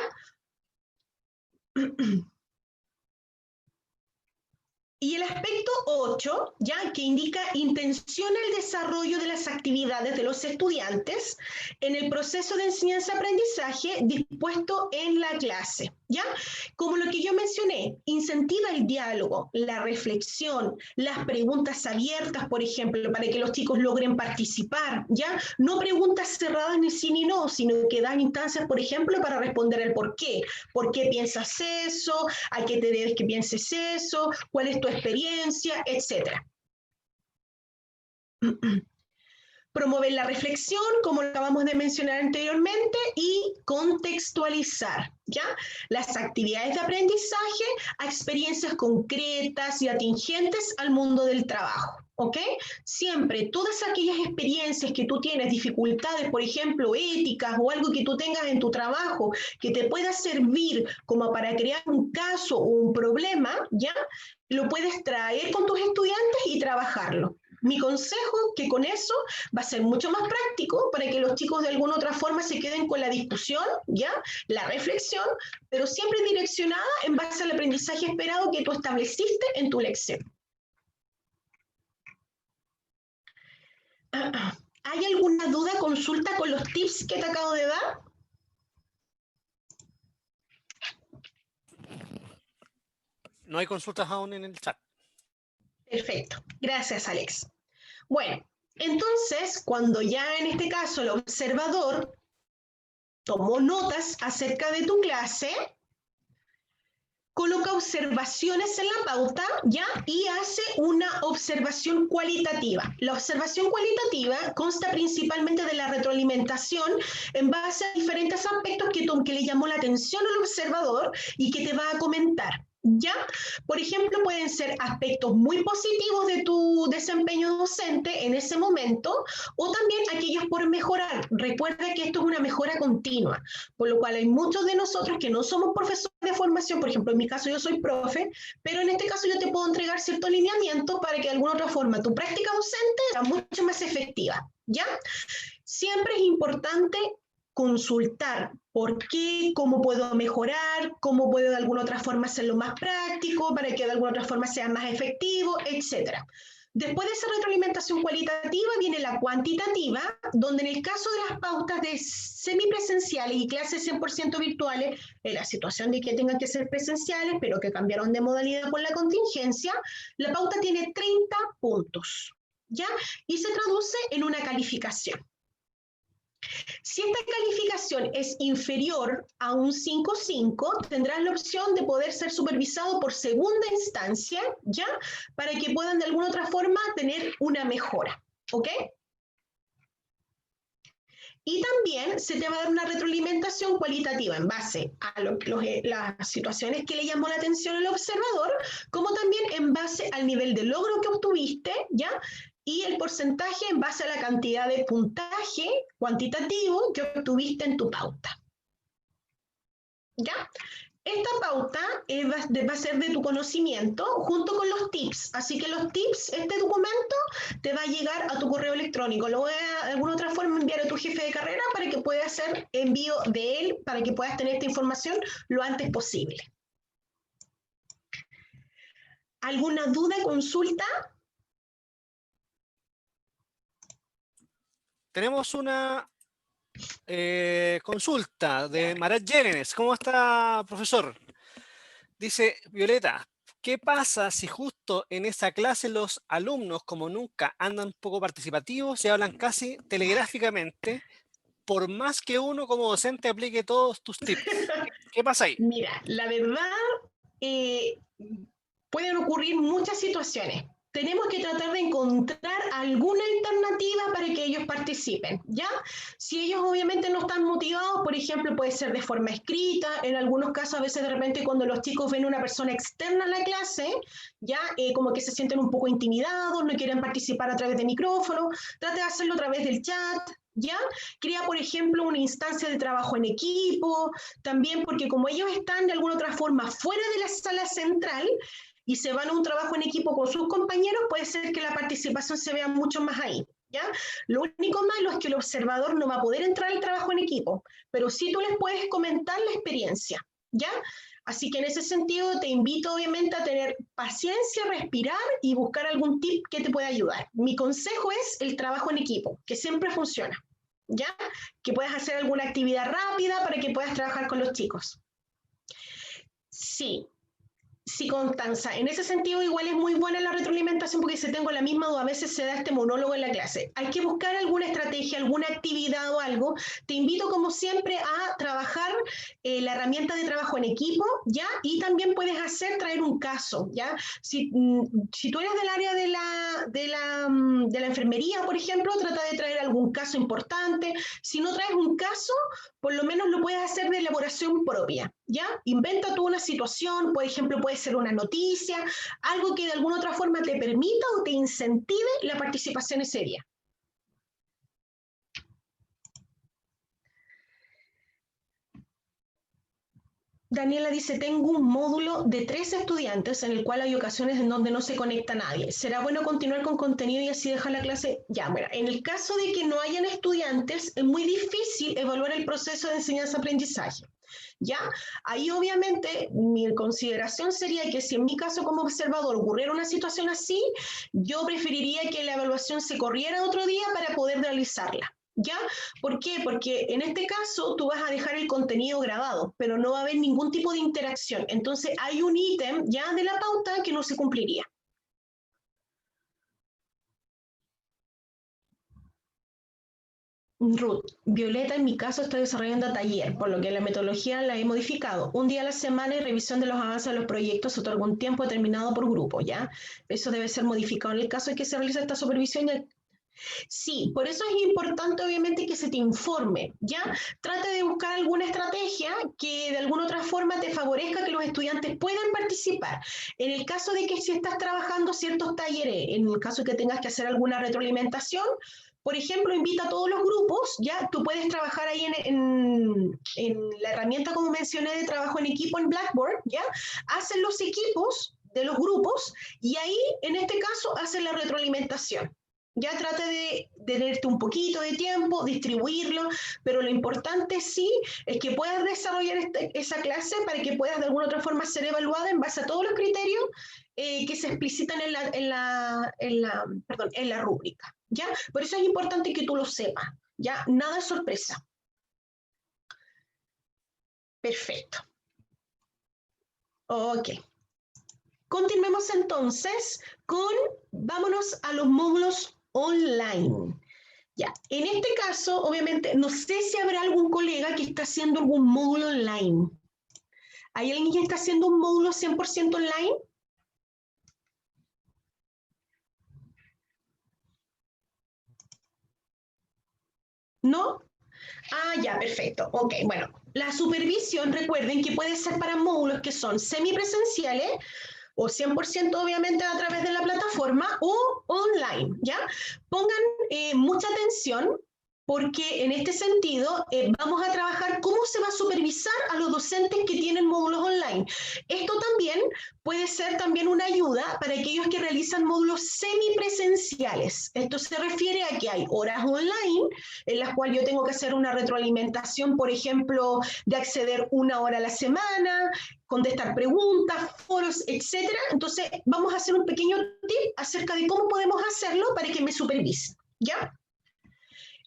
Y el aspecto 8, ya que indica intenciona el desarrollo de las actividades de los estudiantes en el proceso de enseñanza-aprendizaje dispuesto en la clase, ¿ya? Como lo que yo mencioné, incentiva el diálogo, la reflexión, las preguntas abiertas, por ejemplo, para que los chicos logren participar, ¿ya? No preguntas cerradas ni sí ni no, sino que dan instancias, por ejemplo, para responder el por qué. ¿Por qué piensas eso? ¿A qué te debes que pienses eso? ¿Cuál es tu experiencia, etcétera? Promover la reflexión, como lo acabamos de mencionar anteriormente, y contextualizar, ¿ya? Las actividades de aprendizaje a experiencias concretas y atingentes al mundo del trabajo, ¿ok? Siempre, todas aquellas experiencias que tú tienes, dificultades, por ejemplo, éticas o algo que tú tengas en tu trabajo que te pueda servir como para crear un caso o un problema, ¿ya? Lo puedes traer con tus estudiantes y trabajarlo. Mi consejo que con eso va a ser mucho más práctico para que los chicos de alguna otra forma se queden con la discusión, ¿ya? La reflexión, pero siempre direccionada en base al aprendizaje esperado que tú estableciste en tu lección. ¿Hay alguna duda, consulta con los tips que te acabo de dar? No hay consultas aún en el chat. Perfecto. Gracias, Alex. Bueno, entonces, cuando ya en este caso el observador tomó notas acerca de tu clase, coloca observaciones en la pauta, ¿ya? Y hace una observación cualitativa. La observación cualitativa consta principalmente de la retroalimentación en base a diferentes aspectos que le llamó la atención al observador y que te va a comentar. ¿Ya? Por ejemplo, pueden ser aspectos muy positivos de tu desempeño docente en ese momento o también aquellos por mejorar. Recuerda que esto es una mejora continua, por lo cual hay muchos de nosotros que no somos profesores de formación, por ejemplo, en mi caso yo soy profe, pero en este caso yo te puedo entregar ciertos lineamientos para que de alguna otra forma tu práctica docente sea mucho más efectiva, ¿ya? Siempre es importante consultar por qué, cómo puedo mejorar, cómo puedo de alguna otra forma hacerlo más práctico, para que de alguna otra forma sea más efectivo, etc. Después de esa retroalimentación cualitativa viene la cuantitativa, donde en el caso de las pautas de semipresenciales y clases 100% virtuales, en la situación de que tengan que ser presenciales, pero que cambiaron de modalidad por la contingencia, la pauta tiene 30 puntos, ¿ya? Y se traduce en una calificación. Si esta calificación es inferior a un 5.5, tendrás la opción de poder ser supervisado por segunda instancia, ¿ya? Para que puedan de alguna otra forma tener una mejora, ¿ok? Y también se te va a dar una retroalimentación cualitativa en base a las situaciones que le llamó la atención al observador, como también en base al nivel de logro que obtuviste, ¿ya? Y el porcentaje en base a la cantidad de puntaje cuantitativo que obtuviste en tu pauta. ¿Ya? Esta pauta va a ser de tu conocimiento junto con los tips. Así que los tips, este documento, te va a llegar a tu correo electrónico. Lo voy a de alguna otra forma enviar a tu jefe de carrera para que pueda hacer envío de él, para que puedas tener esta información lo antes posible. ¿Alguna duda, consulta? Tenemos una consulta de Marat Yerenes. ¿Cómo está, profesor? Dice Violeta, ¿qué pasa si justo en esa clase los alumnos, como nunca, andan poco participativos y hablan casi telegráficamente, por más que uno como docente aplique todos tus tips? ¿Qué pasa ahí? Mira, la verdad, pueden ocurrir muchas situaciones. Tenemos que tratar de encontrar alguna alternativa para que ellos participen, ¿ya? Si ellos obviamente no están motivados, por ejemplo, puede ser de forma escrita, en algunos casos a veces de repente cuando los chicos ven una persona externa a la clase, ya como que se sienten un poco intimidados, no quieren participar a través de micrófono, trate de hacerlo a través del chat, ¿ya? Crea, por ejemplo, una instancia de trabajo en equipo, también porque como ellos están de alguna otra forma fuera de la sala central, y se van a un trabajo en equipo con sus compañeros, puede ser que la participación se vea mucho más ahí, ¿ya? Lo único malo es que el observador no va a poder entrar al trabajo en equipo, pero sí tú les puedes comentar la experiencia, ¿ya? Así que en ese sentido te invito obviamente a tener paciencia, respirar y buscar algún tip que te pueda ayudar. Mi consejo es el trabajo en equipo, que siempre funciona, ¿ya? Que puedas hacer alguna actividad rápida para que puedas trabajar con los chicos. Sí. Sí, Constanza, en ese sentido igual es muy buena la retroalimentación porque si tengo la misma duda, a veces se da este monólogo en la clase. Hay que buscar alguna estrategia, alguna actividad o algo. Te invito como siempre a trabajar la herramienta de trabajo en equipo, ¿ya? Y también puedes traer un caso, ¿ya? Si tú eres del área de la enfermería, por ejemplo, trata de traer algún caso importante. Si no traes un caso, por lo menos lo puedes hacer de elaboración propia, ¿ya? Inventa tú una situación, por ejemplo, puede ser una noticia, algo que de alguna otra forma te permita o te incentive la participación ese día. Daniela dice, tengo un módulo de 3 estudiantes en el cual hay ocasiones en donde no se conecta nadie. ¿Será bueno continuar con contenido y así dejar la clase? Ya, mira, en el caso de que no hayan estudiantes, es muy difícil evaluar el proceso de enseñanza-aprendizaje. ¿Ya? Ahí obviamente mi consideración sería que si en mi caso como observador ocurriera una situación así, yo preferiría que la evaluación se corriera otro día para poder realizarla. ¿Ya? ¿Por qué? Porque en este caso tú vas a dejar el contenido grabado, pero no va a haber ningún tipo de interacción. Entonces hay un ítem ya de la pauta que no se cumpliría. Ruth, Violeta en mi caso está desarrollando taller, por lo que la metodología la he modificado. Un día a la semana y revisión de los avances de los proyectos se otorga un tiempo determinado por grupo, ¿ya? Eso debe ser modificado en el caso de que se realice esta supervisión. Sí, por eso es importante obviamente que se te informe, ¿ya? Trata de buscar alguna estrategia que de alguna otra forma te favorezca que los estudiantes puedan participar. En el caso de que si estás trabajando ciertos talleres, en el caso de que tengas que hacer alguna retroalimentación, por ejemplo, invita a todos los grupos, ya tú puedes trabajar ahí en la herramienta, como mencioné, de trabajo en equipo en Blackboard, ya hacen los equipos de los grupos y ahí, en este caso, hacen la retroalimentación. Ya trate de tenerte un poquito de tiempo, distribuirlo, pero lo importante sí es que puedas desarrollar esa clase para que puedas de alguna otra forma ser evaluada en base a todos los criterios que se explicitan en la rúbrica. ¿Ya? Por eso es importante que tú lo sepas. ¿Ya? Nada es sorpresa. Perfecto. Ok. Continuemos entonces vámonos a los módulos online. Ya, en este caso, obviamente, no sé si habrá algún colega que está haciendo algún módulo online. ¿Hay alguien que está haciendo un módulo 100% online? ¿No? Ah, ya, perfecto. Ok, bueno, la supervisión, recuerden que puede ser para módulos que son semipresenciales o 100% obviamente a través de la plataforma o online, ¿ya? Pongan mucha atención porque en este sentido vamos a trabajar cómo se va a supervisar a los docentes que tienen módulos online. Esto también puede ser también una ayuda para aquellos que realizan módulos semipresenciales. Esto se refiere a que hay horas online en las cuales yo tengo que hacer una retroalimentación, por ejemplo, de acceder 1 hora a la semana, contestar preguntas, foros, etcétera. Entonces, vamos a hacer un pequeño tip acerca de cómo podemos hacerlo para que me supervisen, ¿ya?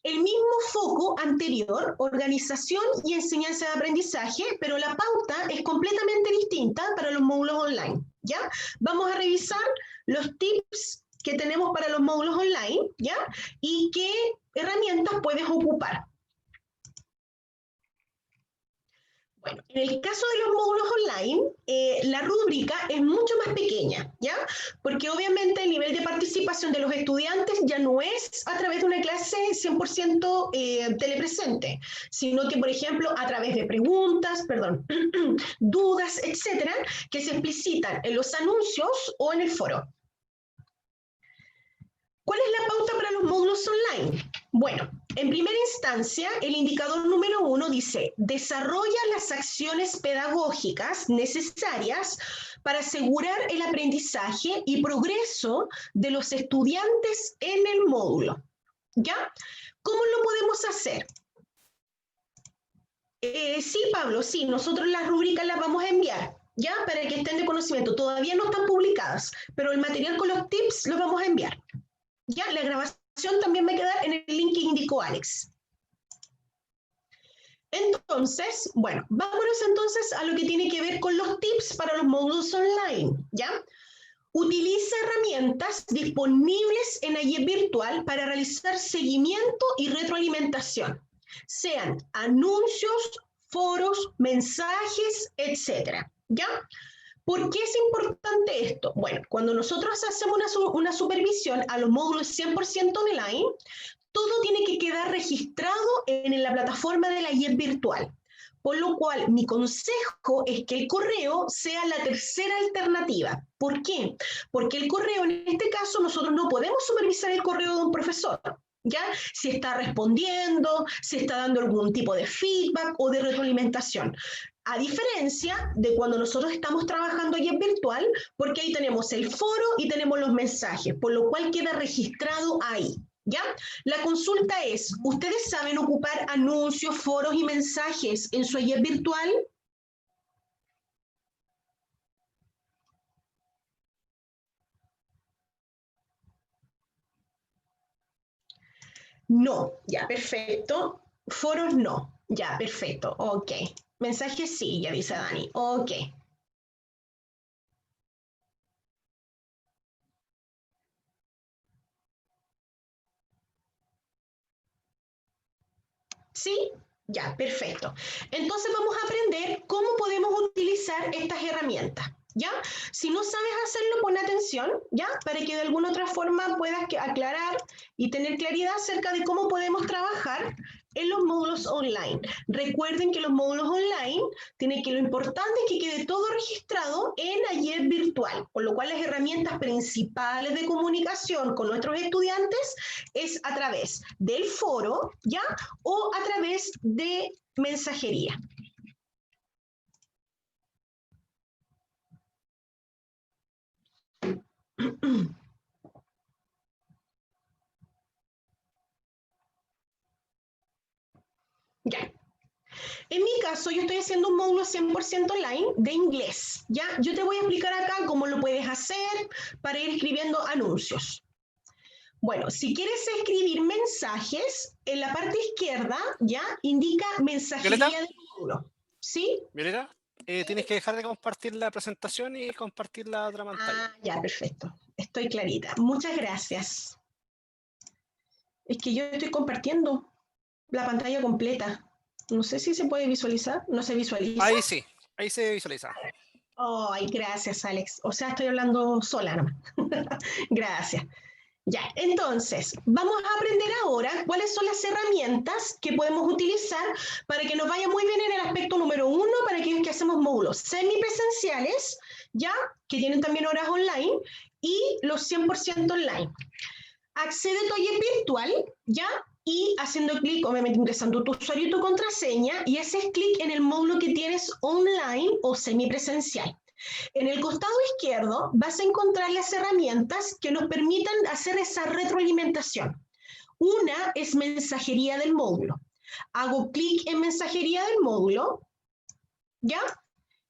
El mismo foco anterior, organización y enseñanza de aprendizaje, pero la pauta es completamente distinta para los módulos online, ¿ya? Vamos a revisar los tips que tenemos para los módulos online, ¿ya? Y qué herramientas puedes ocupar. Bueno, en el caso de los módulos online, la rúbrica es mucho más pequeña, ¿ya? Porque obviamente el nivel de participación de los estudiantes ya no es a través de una clase 100% telepresente, sino que, por ejemplo, a través de preguntas, perdón, dudas, etcétera, que se explicitan en los anuncios o en el foro. ¿Cuál es la pauta para los módulos online? Bueno, en primera instancia, el indicador número 1 dice, desarrolla las acciones pedagógicas necesarias para asegurar el aprendizaje y progreso de los estudiantes en el módulo. ¿Ya? ¿Cómo lo podemos hacer? Sí, Pablo, sí, nosotros las rúbricas las vamos a enviar, ¿ya? Para que estén de conocimiento. Todavía no están publicadas, pero el material con los tips los vamos a enviar. Ya, la grabación también va a quedar en el link que indicó Alex. Entonces, bueno, vámonos entonces a lo que tiene que ver con los tips para los módulos online, ¿ya? Utiliza herramientas disponibles en AYEP virtual para realizar seguimiento y retroalimentación, sean anuncios, foros, mensajes, etcétera, ¿ya? ¿Por qué es importante esto? Bueno, cuando nosotros hacemos una supervisión a los módulos 100% online, todo tiene que quedar registrado en la plataforma de la AYEP virtual. Por lo cual, mi consejo es que el correo sea la tercera alternativa. ¿Por qué? Porque el correo, en este caso, nosotros no podemos supervisar el correo de un profesor, ¿ya? Si está respondiendo, si está dando algún tipo de feedback o de retroalimentación. A diferencia de cuando nosotros estamos trabajando ya en virtual, porque ahí tenemos el foro y tenemos los mensajes, por lo cual queda registrado ahí, ¿ya? La consulta es, ¿ustedes saben ocupar anuncios, foros y mensajes en su AYEP virtual? No, ya, perfecto. Foros no, ya, perfecto, ok. Mensajes sí, ya dice Dani, ok. ¿Sí? Ya, perfecto. Entonces vamos a aprender cómo podemos utilizar estas herramientas, ¿ya? Si no sabes hacerlo, pon atención, ¿ya? Para que de alguna otra forma puedas aclarar y tener claridad acerca de cómo podemos trabajar en los módulos online. Recuerden que los módulos online tienen que, lo importante es que quede todo registrado en AYEP virtual, con lo cual las herramientas principales de comunicación con nuestros estudiantes es a través del foro, ¿ya? O a través de mensajería. Ya. En mi caso, yo estoy haciendo un módulo 100% online de inglés, ¿ya? Yo te voy a explicar acá cómo lo puedes hacer para ir escribiendo anuncios. Bueno, si quieres escribir mensajes, en la parte izquierda, ¿ya? Indica mensajería ¿Violeta? del módulo, ¿sí? Violeta, tienes que dejar de compartir la presentación y compartir la otra pantalla. Ah, ya, perfecto. Estoy clarita. Muchas gracias. Es que yo estoy compartiendo la pantalla completa. No sé si se puede visualizar. ¿No se visualiza? Ahí sí, ahí se visualiza. Ay, gracias, Alex. O sea, estoy hablando sola nomás. Gracias. Ya, entonces, vamos a aprender ahora cuáles son las herramientas que podemos utilizar para que nos vaya muy bien en el aspecto número 1, para aquellos que hacemos módulos semipresenciales, ya, que tienen también horas online, y los 100% online. Accede a tu taller virtual, ya, y haciendo clic, obviamente ingresando tu usuario y tu contraseña, y haces clic en el módulo que tienes online o semipresencial. En el costado izquierdo vas a encontrar las herramientas que nos permitan hacer esa retroalimentación. Una es mensajería del módulo. Hago clic en mensajería del módulo, ¿ya?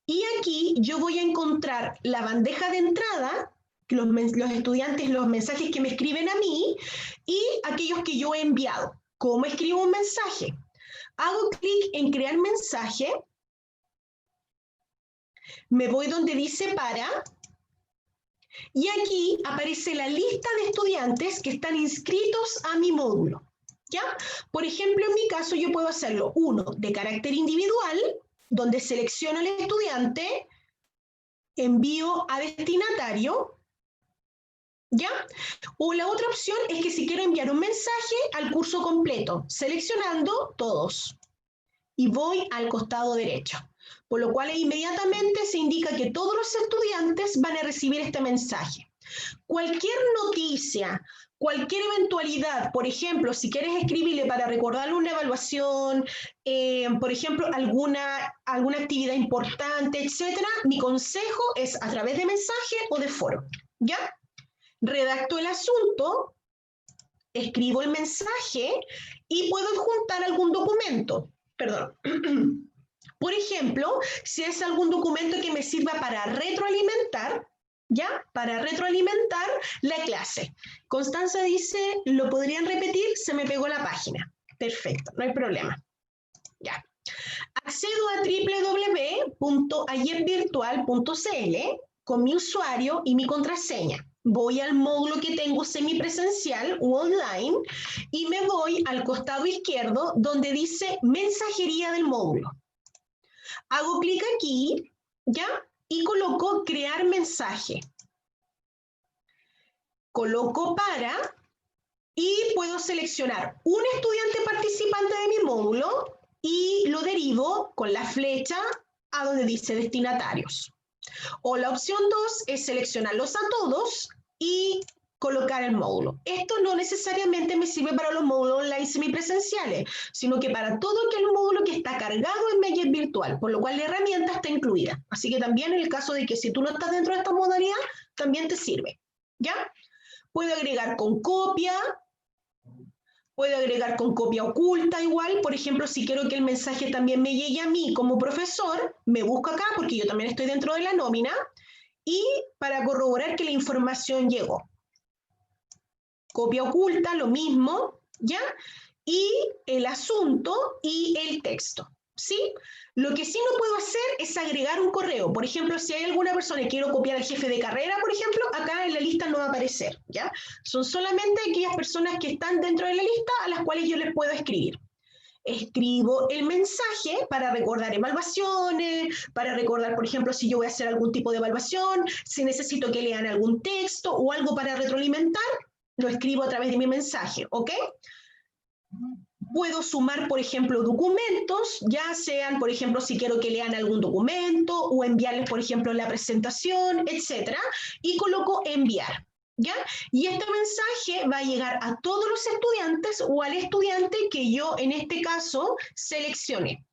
Y aquí yo voy a encontrar la bandeja de entrada, los estudiantes, los mensajes que me escriben a mí y aquellos que yo he enviado. ¿Cómo escribo un mensaje? Hago clic en crear mensaje. Me voy donde dice para, y aquí aparece la lista de estudiantes que están inscritos a mi módulo, ¿ya? Por ejemplo, en mi caso yo puedo hacerlo, uno, de carácter individual, donde selecciono al estudiante, envío a destinatario, ¿ya? O la otra opción es que si quiero enviar un mensaje al curso completo, seleccionando todos, y voy al costado derecho. Por lo cual inmediatamente se indica que todos los estudiantes van a recibir este mensaje. Cualquier noticia, cualquier eventualidad, por ejemplo, si quieres escribirle para recordarle una evaluación, por ejemplo, alguna actividad importante, etcétera, mi consejo es a través de mensaje o de foro, ¿ya? Redacto el asunto, escribo el mensaje y puedo adjuntar algún documento. Perdón. Por ejemplo, si es algún documento que me sirva para retroalimentar, ¿ya? Para retroalimentar la clase. Constanza dice, ¿lo podrían repetir? Se me pegó la página. Perfecto, no hay problema. Ya. Accedo a www.ayervirtual.cl con mi usuario y mi contraseña. Voy al módulo que tengo semipresencial u online y me voy al costado izquierdo donde dice mensajería del módulo. Hago clic aquí, ¿ya? Y coloco crear mensaje. Coloco para y puedo seleccionar un estudiante participante de mi módulo y lo derivo con la flecha a donde dice destinatarios. O la opción 2 es seleccionarlos a todos y colocar el módulo. Esto no necesariamente me sirve para los módulos online semipresenciales, sino que para todo aquel módulo que está cargado en Meyer Virtual, por lo cual la herramienta está incluida. Así que también en el caso de que si tú no estás dentro de esta modalidad, también te sirve, ¿ya? Puedo agregar con copia, puedo agregar con copia oculta igual. Por ejemplo, si quiero que el mensaje también me llegue a mí como profesor, me busco acá porque yo también estoy dentro de la nómina y para corroborar que la información llegó. Copia oculta, lo mismo, ¿ya? Y el asunto y el texto, ¿sí? Lo que sí no puedo hacer es agregar un correo. Por ejemplo, si hay alguna persona que quiero copiar al jefe de carrera, por ejemplo, acá en la lista no va a aparecer, ¿ya? Son solamente aquellas personas que están dentro de la lista a las cuales yo les puedo escribir. Escribo el mensaje para recordar evaluaciones, para recordar, por ejemplo, si yo voy a hacer algún tipo de evaluación, si necesito que lean algún texto o algo para retroalimentar, lo escribo a través de mi mensaje, ¿ok? Puedo sumar, por ejemplo, documentos, ya sean, por ejemplo, si quiero que lean algún documento o enviarles, por ejemplo, la presentación, etcétera, y coloco enviar, ¿ya? Y este mensaje va a llegar a todos los estudiantes o al estudiante que yo, en este caso, seleccioné.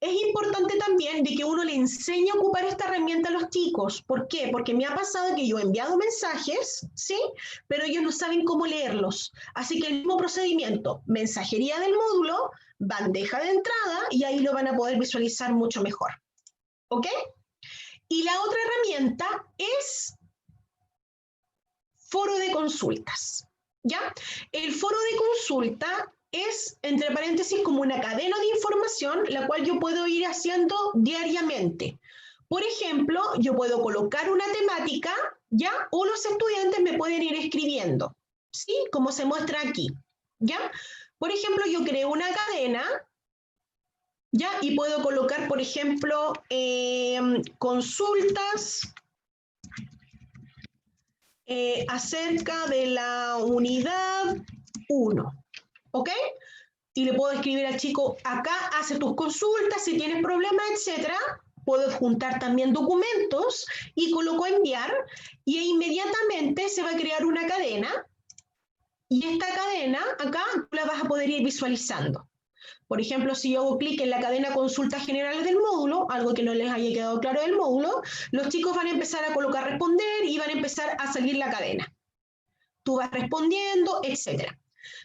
Es importante también de que uno le enseñe a ocupar esta herramienta a los chicos. ¿Por qué? Porque me ha pasado que yo he enviado mensajes, ¿sí? Pero ellos no saben cómo leerlos. Así que el mismo procedimiento, mensajería del módulo, bandeja de entrada, y ahí lo van a poder visualizar mucho mejor. ¿Ok? Y la otra herramienta es foro de consultas, ¿ya? El foro de consulta es, entre paréntesis, como una cadena de información, la cual yo puedo ir haciendo diariamente. Por ejemplo, yo puedo colocar una temática, ¿ya? O los estudiantes me pueden ir escribiendo, ¿sí? Como se muestra aquí, ¿ya? Por ejemplo, yo creo una cadena, ¿ya? Y puedo colocar, por ejemplo, consultas acerca de la unidad 1, ¿ok? Y le puedo escribir al chico, acá hace tus consultas, si tienes problemas, etcétera. Puedo juntar también documentos y coloco enviar y inmediatamente se va a crear una cadena y esta cadena acá tú la vas a poder ir visualizando. Por ejemplo, si yo hago clic en la cadena consultas generales del módulo, algo que no les haya quedado claro del módulo, los chicos van a empezar a colocar responder y van a empezar a salir la cadena. Tú vas respondiendo, etcétera.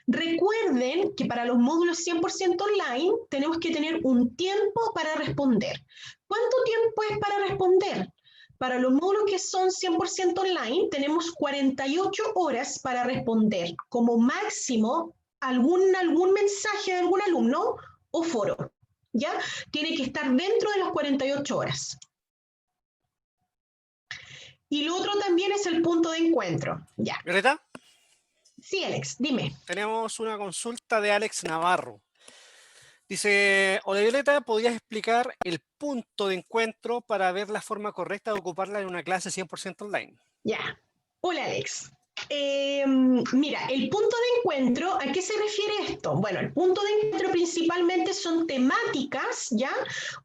Recuerden que para los módulos 100% online tenemos que tener un tiempo para responder. ¿Cuánto tiempo es para responder? Para los módulos que son 100% online tenemos 48 horas para responder como máximo algún mensaje de algún alumno o foro. ¿Ya? Tiene que estar dentro de las 48 horas. Y lo otro también es el punto de encuentro. ¿Ya? ¿Violeta? Sí, Alex, dime. Tenemos una consulta de Alex Navarro. Dice, hola Violeta, ¿podrías explicar el punto de encuentro para ver la forma correcta de ocuparla en una clase 100% online? Ya. Hola, Alex. Mira, el punto de encuentro, ¿a qué se refiere esto? Bueno, el punto de encuentro principalmente son temáticas, ¿ya?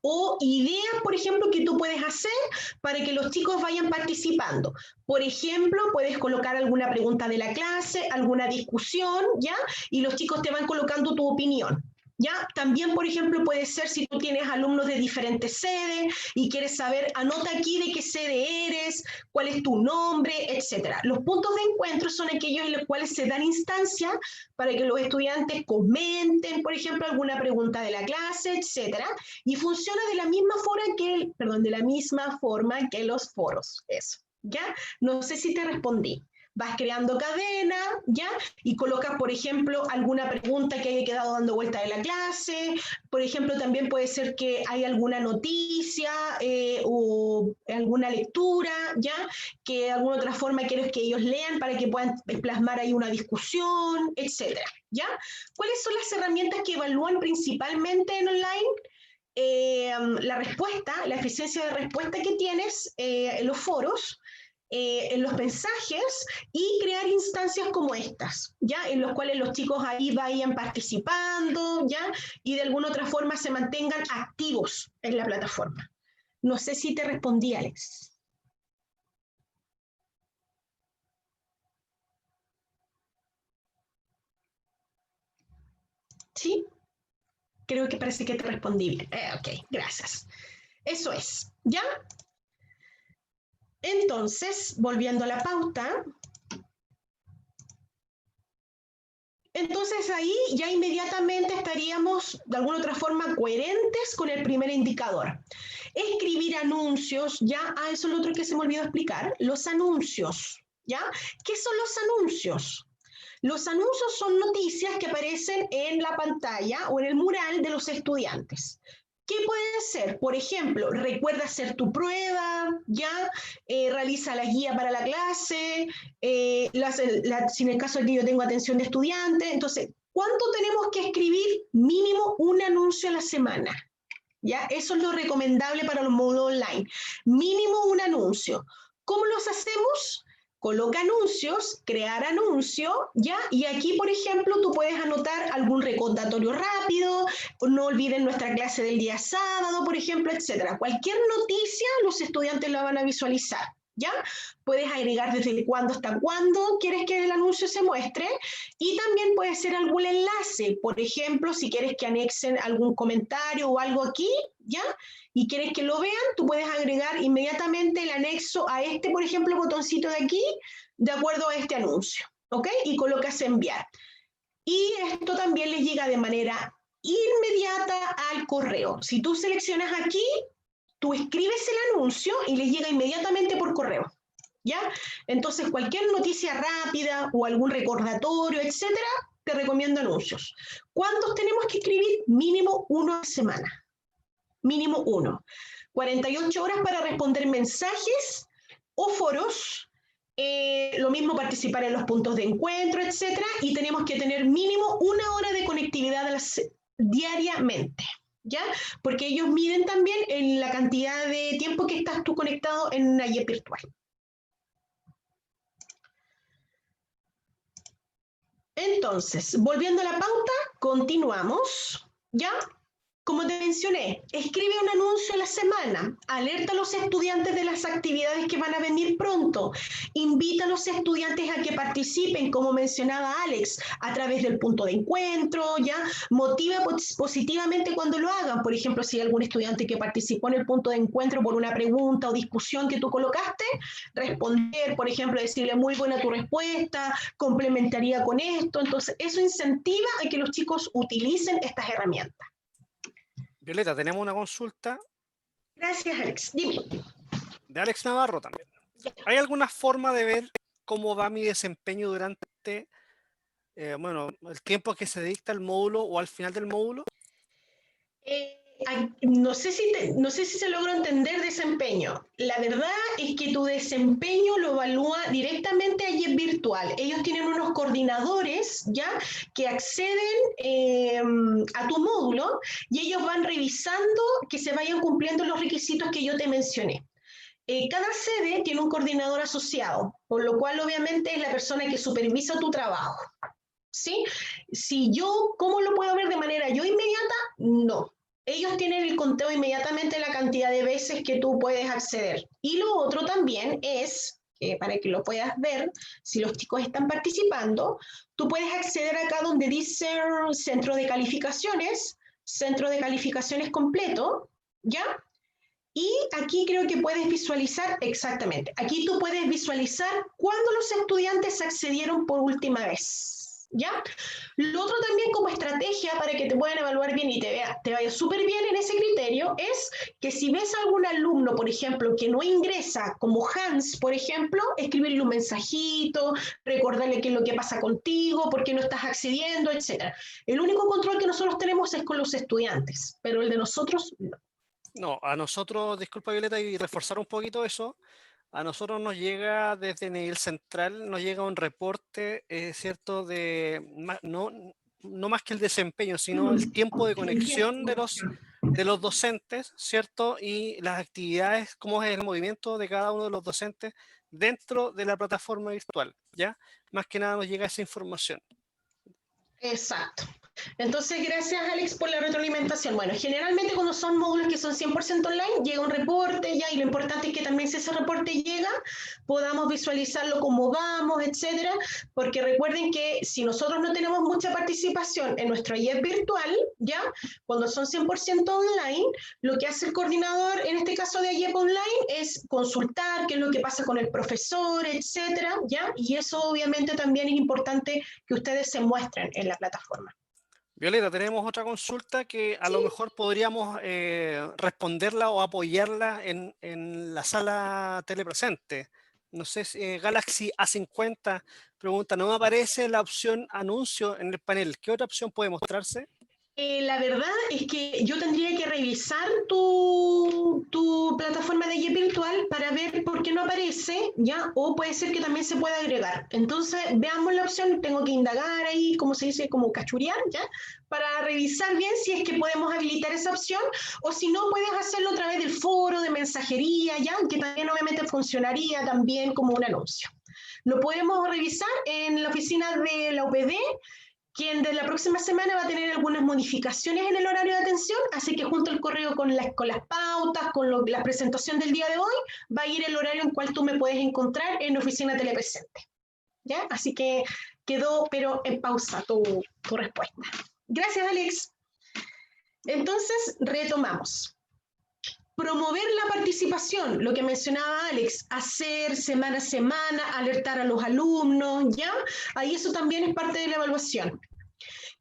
O ideas, por ejemplo, que tú puedes hacer para que los chicos vayan participando. Por ejemplo, puedes colocar alguna pregunta de la clase, alguna discusión, ¿ya? Y los chicos te van colocando tu opinión. ¿Ya? También, por ejemplo, puede ser si tú tienes alumnos de diferentes sedes y quieres saber, anota aquí de qué sede eres, cuál es tu nombre, etc. Los puntos de encuentro son aquellos en los cuales se dan instancia para que los estudiantes comenten, por ejemplo, alguna pregunta de la clase, etc. Y funciona de la misma forma que los foros. Eso, ¿ya? No sé si te respondí. Vas creando cadena, ¿ya? Y colocas, por ejemplo, alguna pregunta que haya quedado dando vuelta de la clase. Por ejemplo, también puede ser que hay alguna noticia o alguna lectura, ¿ya? Que de alguna otra forma quieres que ellos lean para que puedan plasmar ahí una discusión, etcétera, ¿ya? ¿Cuáles son las herramientas que evalúan principalmente en online? La respuesta, la eficiencia de respuesta que tienes en los foros, en los mensajes y crear instancias como estas, ¿ya? En los cuales los chicos ahí vayan participando, ¿ya? Y de alguna otra forma se mantengan activos en la plataforma. No sé si te respondí, Alex. ¿Sí? Creo que parece que te respondí bien. Ok, gracias. Eso es, ¿ya? Entonces, volviendo a la pauta, entonces ahí ya inmediatamente estaríamos de alguna otra forma coherentes con el primer indicador. Escribir anuncios, ya, eso es lo otro que se me olvidó explicar, los anuncios, ¿ya? ¿Qué son los anuncios? Los anuncios son noticias que aparecen en la pantalla o en el mural de los estudiantes. ¿Qué puede ser? Por ejemplo, recuerda hacer tu prueba, ¿ya? Realiza la guía para la clase, si en el caso de que yo tengo atención de estudiante. Entonces, ¿cuánto tenemos que escribir? Mínimo un anuncio a la semana, ¿ya? Eso es lo recomendable para los módulos online. Mínimo un anuncio. ¿Cómo los hacemos? Coloca anuncios, crear anuncio, ¿ya? Y aquí, por ejemplo, tú puedes anotar algún recordatorio rápido, no olviden nuestra clase del día sábado, por ejemplo, etcétera. Cualquier noticia los estudiantes la van a visualizar, ¿ya? Puedes agregar desde cuándo hasta cuándo quieres que el anuncio se muestre y también puede ser algún enlace, por ejemplo, si quieres que anexen algún comentario o algo aquí, ¿ya? Y quieres que lo vean, tú puedes agregar inmediatamente el anexo a este, por ejemplo, botoncito de aquí, de acuerdo a este anuncio, ¿ok? Y colocas enviar. Y esto también les llega de manera inmediata al correo. Si tú seleccionas aquí, tú escribes el anuncio y les llega inmediatamente por correo, ¿ya? Entonces, cualquier noticia rápida o algún recordatorio, etcétera, te recomiendo anuncios. ¿Cuántos tenemos que escribir? Mínimo uno a la semana. Mínimo uno. 48 horas para responder mensajes o foros. Lo mismo participar en los puntos de encuentro, etcétera. Y tenemos que tener mínimo una hora de conectividad diariamente, ¿ya? Porque ellos miden también en la cantidad de tiempo que estás tú conectado en una guía virtual. Entonces, volviendo a la pauta, continuamos, ¿ya? Como te mencioné, escribe un anuncio a la semana, alerta a los estudiantes de las actividades que van a venir pronto, invita a los estudiantes a que participen, como mencionaba Alex, a través del punto de encuentro, ¿ya? Motiva positivamente cuando lo hagan. Por ejemplo, si hay algún estudiante que participó en el punto de encuentro por una pregunta o discusión que tú colocaste, responder, por ejemplo, decirle muy buena tu respuesta, complementaría con esto. Entonces, eso incentiva a que los chicos utilicen estas herramientas. Violeta, tenemos una consulta. Gracias, Alex. Dime. De Alex Navarro también. ¿Hay alguna forma de ver cómo va mi desempeño durante el tiempo que se dicta el módulo o al final del módulo? No sé si se logró entender desempeño. La verdad es que tu desempeño lo evalúa directamente a IEP Virtual. Ellos tienen unos coordinadores, ¿ya?, que acceden a tu módulo y ellos van revisando que se vayan cumpliendo los requisitos que yo te mencioné. Cada sede tiene un coordinador asociado, por lo cual obviamente es la persona que supervisa tu trabajo, ¿sí? ¿Cómo lo puedo ver de manera yo inmediata? No. Ellos tienen el conteo inmediatamente de la cantidad de veces que tú puedes acceder. Y lo otro también es, para que lo puedas ver, si los chicos están participando, tú puedes acceder acá donde dice centro de calificaciones completo, ¿ya? Y aquí creo que puedes visualizar, exactamente, aquí tú puedes visualizar cuándo los estudiantes accedieron por última vez, ¿ya? Lo otro también como estrategia para que te puedan evaluar bien y te vaya súper bien en ese criterio es que si ves a algún alumno, por ejemplo, que no ingresa, como Hans, por ejemplo, escribirle un mensajito, recordarle qué es lo que pasa contigo, por qué no estás accediendo, etc. El único control que nosotros tenemos es con los estudiantes, pero el de nosotros no. No, a nosotros, disculpa Violeta, y reforzar un poquito eso, a nosotros nos llega desde nivel central, nos llega un reporte, ¿cierto?, no más que el desempeño, sino el tiempo de conexión de los docentes, ¿cierto?, y las actividades, cómo es el movimiento de cada uno de los docentes dentro de la plataforma virtual, ¿ya? Más que nada nos llega esa información. Exacto. Entonces, gracias Alex por la retroalimentación. Bueno, generalmente cuando son módulos que son 100% online, llega un reporte ya, y lo importante es que también si ese reporte llega, podamos visualizarlo cómo vamos, etcétera, porque recuerden que si nosotros no tenemos mucha participación en nuestro IEP virtual, ya, cuando son 100% online, lo que hace el coordinador, en este caso de IEP online, es consultar qué es lo que pasa con el profesor, etcétera, ya, y eso obviamente también es importante que ustedes se muestren en la plataforma. Violeta, tenemos otra consulta que a lo mejor podríamos responderla o apoyarla en la sala telepresente. No sé si Galaxy A50 pregunta, no me aparece la opción anuncio en el panel. ¿Qué otra opción puede mostrarse? La verdad es que yo tendría que revisar tu plataforma de IEP virtual para ver por qué no aparece, ¿ya? O puede ser que también se pueda agregar. Entonces, veamos la opción, tengo que indagar ahí, como se dice, como cachurear, ¿ya? Para revisar bien si es que podemos habilitar esa opción, o si no, puedes hacerlo a través del foro de mensajería, ¿ya? Que también obviamente funcionaría también como un anuncio. Lo podemos revisar en la oficina de la UPD, quien de la próxima semana va a tener algunas modificaciones en el horario de atención, así que junto al correo con las pautas, con la presentación del día de hoy, va a ir el horario en cual tú me puedes encontrar en oficina telepresente. ¿Ya? Así que quedó, pero en pausa tu respuesta. Gracias, Alex. Entonces, retomamos. Promover la participación, lo que mencionaba Alex, hacer semana a semana, alertar a los alumnos, ¿ya? Ahí eso también es parte de la evaluación.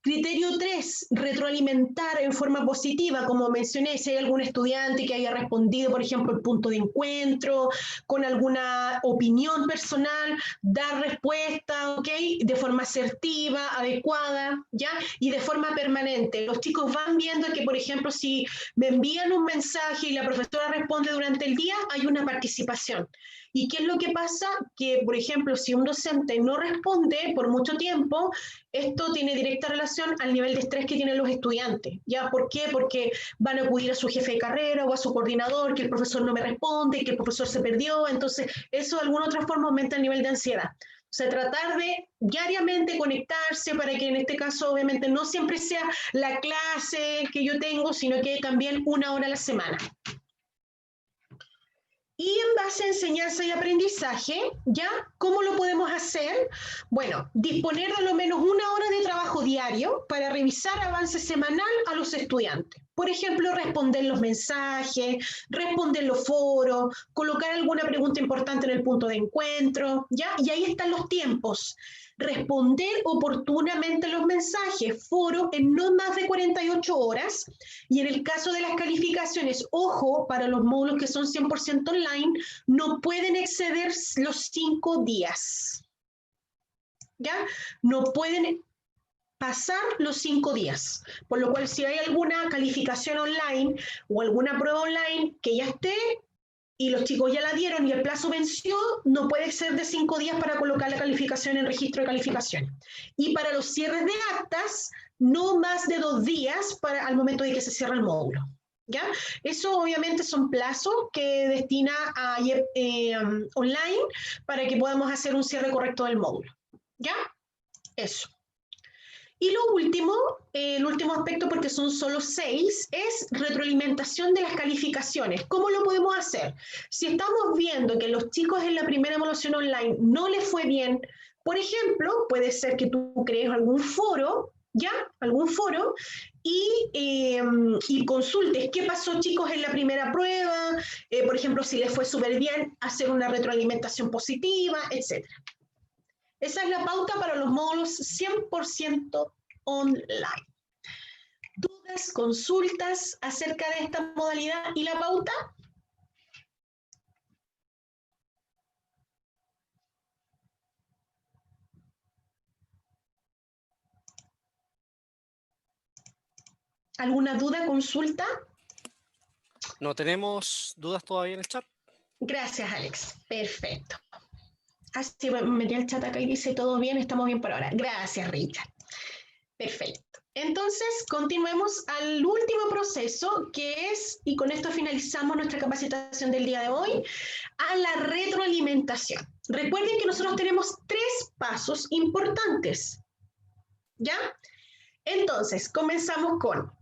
Criterio 3, retroalimentar en forma positiva, como mencioné, si hay algún estudiante que haya respondido, por ejemplo, el punto de encuentro, con alguna opinión personal, dar respuesta, ¿ok? De forma asertiva, adecuada, ¿ya? Y de forma permanente. Los chicos van viendo que, por ejemplo, si me envían un mensaje y la profesora responde durante el día, hay una participación. ¿Y qué es lo que pasa? Que, por ejemplo, si un docente no responde por mucho tiempo, esto tiene directa relación al nivel de estrés que tienen los estudiantes. ¿Ya? ¿Por qué? Porque van a acudir a su jefe de carrera o a su coordinador, que el profesor no me responde, que el profesor se perdió. Entonces, eso de alguna otra forma aumenta el nivel de ansiedad. sea, tratar de diariamente conectarse para que en este caso obviamente no siempre sea la clase que yo tengo, sino que también 1 hora a la semana. Y en base a enseñanza y aprendizaje, ¿ya? ¿Cómo lo podemos hacer? Bueno, disponer de al menos 1 hora de trabajo diario para revisar avance semanal a los estudiantes. Por ejemplo, responder los mensajes, responder los foros, colocar alguna pregunta importante en el punto de encuentro, ¿ya? Y ahí están los tiempos. Responder oportunamente los mensajes, foro en no más de 48 horas, y en el caso de las calificaciones, ojo, para los módulos que son 100% online, no pueden exceder los 5 días, ¿ya? No pueden pasar los 5 días, por lo cual si hay alguna calificación online o alguna prueba online que ya esté, y los chicos ya la dieron y el plazo venció, no puede ser de 5 días para colocar la calificación en registro de calificaciones. Y para los cierres de actas, no más de 2 días para, al momento de que se cierra el módulo. ¿Ya? Eso obviamente son plazos que destina a online para que podamos hacer un cierre correcto del módulo. ¿Ya? Eso. Y lo último, el último aspecto, porque son solo 6, es retroalimentación de las calificaciones. ¿Cómo lo podemos hacer? Si estamos viendo que los chicos en la primera evaluación online no les fue bien, por ejemplo, puede ser que tú crees algún foro, ¿ya? Algún foro, y consultes qué pasó, chicos, en la primera prueba, por ejemplo, si les fue súper bien, hacer una retroalimentación positiva, etc. Esa es la pauta para los módulos 100% online. ¿Dudas, consultas acerca de esta modalidad y la pauta? ¿Alguna duda, consulta? No tenemos dudas todavía en el chat. Gracias, Alex. Perfecto. Así me metí al chat acá y dice todo bien, estamos bien por ahora. Gracias, Richard. Perfecto. Entonces, continuemos al último proceso, que es, y con esto finalizamos nuestra capacitación del día de hoy, a la retroalimentación. Recuerden que nosotros tenemos 3 pasos importantes, ¿ya? Entonces, comenzamos con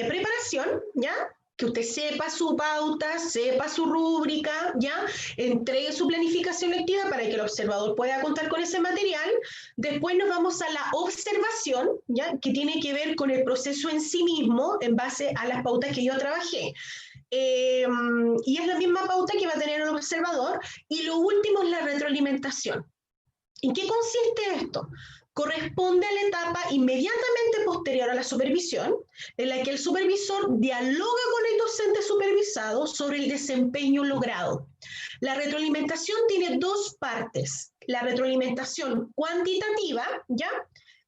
preparación, ¿ya? Que usted sepa su pauta, sepa su rúbrica, ¿ya? Entregue su planificación lectiva para que el observador pueda contar con ese material. Después nos vamos a la observación, ¿ya? Que tiene que ver con el proceso en sí mismo, en base a las pautas que yo trabajé. Y es la misma pauta que va a tener el observador. Y lo último es la retroalimentación. ¿En qué consiste esto? Corresponde a la etapa inmediatamente posterior a la supervisión, en la que el supervisor dialoga con el docente supervisado sobre el desempeño logrado. La retroalimentación tiene 2 partes. La retroalimentación cuantitativa, ¿ya?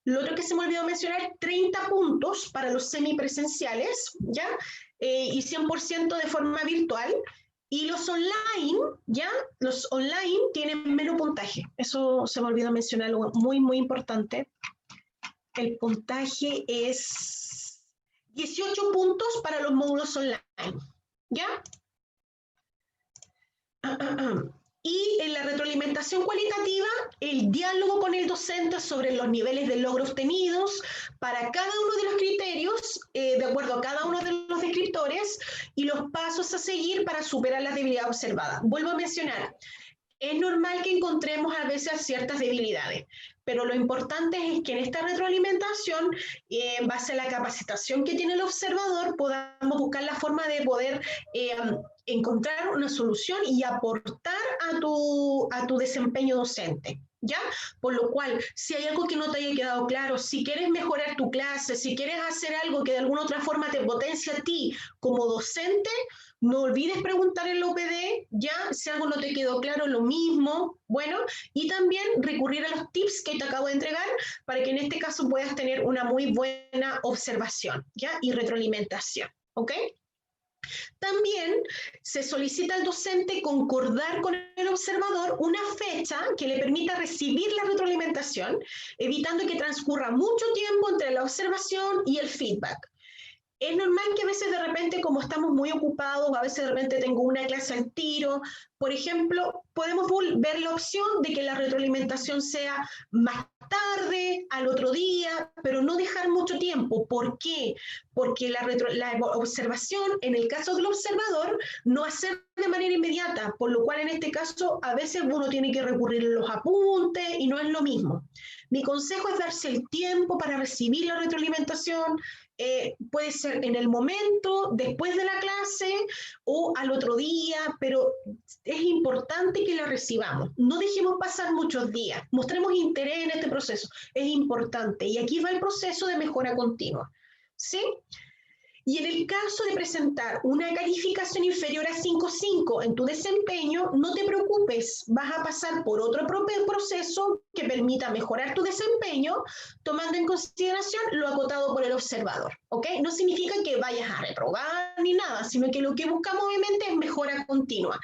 Lo otro que se me olvidó mencionar, 30 puntos para los semipresenciales, ¿ya? Y 100% de forma virtual. Y los online, ¿ya? Los online tienen menos puntaje. Eso se me olvidó mencionar, algo muy, muy importante. El puntaje es 18 puntos para los módulos online, ¿ya? Y en la retroalimentación cualitativa, el diálogo con el docente sobre los niveles de logro obtenidos para cada uno de los criterios, de acuerdo a cada uno de los descriptores, y los pasos a seguir para superar las debilidades observadas. Vuelvo a mencionar, es normal que encontremos a veces ciertas debilidades, pero lo importante es que en esta retroalimentación, en base a la capacitación que tiene el observador, podamos buscar la forma de poder encontrar una solución y aportar a tu desempeño docente, ¿ya? Por lo cual, si hay algo que no te haya quedado claro, si quieres mejorar tu clase, si quieres hacer algo que de alguna otra forma te potencie a ti como docente, no olvides preguntar en la OPD, ya, si algo no te quedó claro, lo mismo, bueno, y también recurrir a los tips que te acabo de entregar para que en este caso puedas tener una muy buena observación, ya, y retroalimentación, ¿ok? También se solicita al docente concordar con el observador una fecha que le permita recibir la retroalimentación, evitando que transcurra mucho tiempo entre la observación y el feedback. Es normal que a veces de repente, como estamos muy ocupados, a veces de repente tengo una clase al tiro, por ejemplo, podemos ver la opción de que la retroalimentación sea más tarde, al otro día, pero no dejar mucho tiempo. ¿Por qué? Porque la observación, en el caso del observador, no va a ser de manera inmediata, por lo cual en este caso a veces uno tiene que recurrir a los apuntes y no es lo mismo. Mi consejo es darse el tiempo para recibir la retroalimentación. Puede ser en el momento, después de la clase o al otro día, pero es importante que la recibamos. No dejemos pasar muchos días, mostremos interés en este proceso, es importante. Y aquí va el proceso de mejora continua, ¿sí? Y en el caso de presentar una calificación inferior a 5.5 en tu desempeño, no te preocupes, vas a pasar por otro proceso que permita mejorar tu desempeño, tomando en consideración lo acotado por el observador, ¿ok? No significa que vayas a reprobar ni nada, sino que lo que buscamos obviamente es mejora continua.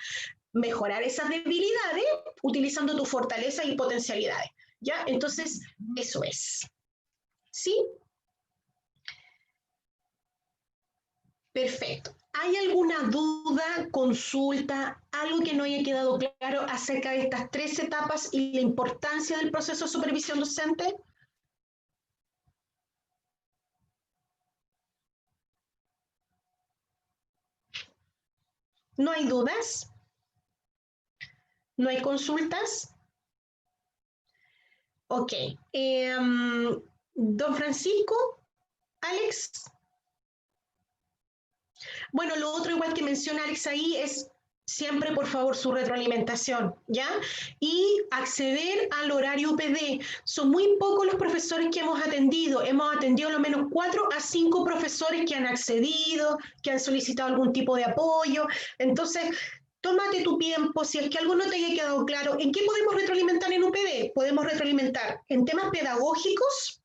Mejorar esas debilidades utilizando tus fortalezas y potencialidades, ¿ya? Entonces, eso es. ¿Sí? Perfecto. ¿Hay alguna duda, consulta, algo que no haya quedado claro acerca de estas 3 etapas y la importancia del proceso de supervisión docente? ¿No hay dudas? ¿No hay consultas? Ok. Don Francisco, Alex. Bueno, lo otro igual que menciona Alex ahí es siempre, por favor, su retroalimentación, ¿ya? Y acceder al horario UPD. Son muy pocos los profesores que hemos atendido al menos 4 a 5 profesores que han accedido, que han solicitado algún tipo de apoyo. Entonces, tómate tu tiempo, si es que algo no te haya quedado claro, ¿en qué podemos retroalimentar en UPD? Podemos retroalimentar en temas pedagógicos,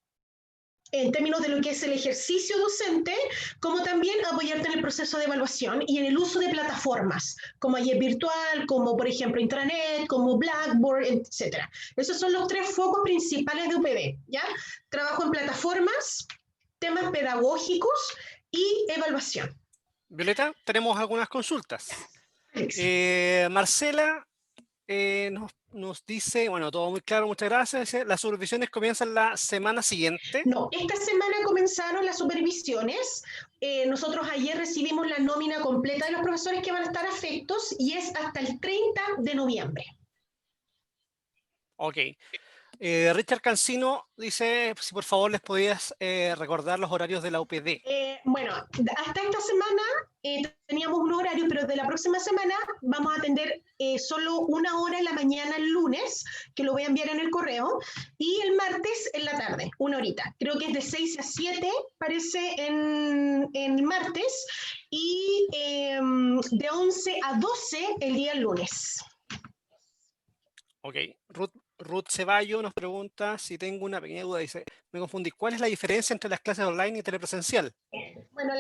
en términos de lo que es el ejercicio docente, como también apoyarte en el proceso de evaluación y en el uso de plataformas, como ayer virtual, como por ejemplo Intranet, como Blackboard, etc. Esos son los 3 focos principales de UPD, ¿ya? Trabajo en plataformas, temas pedagógicos y evaluación. Violeta, tenemos algunas consultas. Marcela nos dice, bueno, todo muy claro, muchas gracias. Dice, ¿las supervisiones comienzan la semana siguiente? No, esta semana comenzaron las supervisiones. Nosotros ayer recibimos la nómina completa de los profesores que van a estar afectos y es hasta el 30 de noviembre. Ok. Richard Cancino dice, si por favor les podías recordar los horarios de la UPD. Bueno, hasta esta semana teníamos un horario, pero de la próxima semana vamos a atender solo 1 hora en la mañana el lunes, que lo voy a enviar en el correo, y el martes en la tarde, 1 horita. Creo que es de 6 a 7, parece, en martes, y de 11 a 12 el día lunes. Ok, Ruth Ceballo nos pregunta si tengo una pequeña duda, dice, me confundí, ¿cuál es la diferencia entre las clases online y telepresencial? Bueno,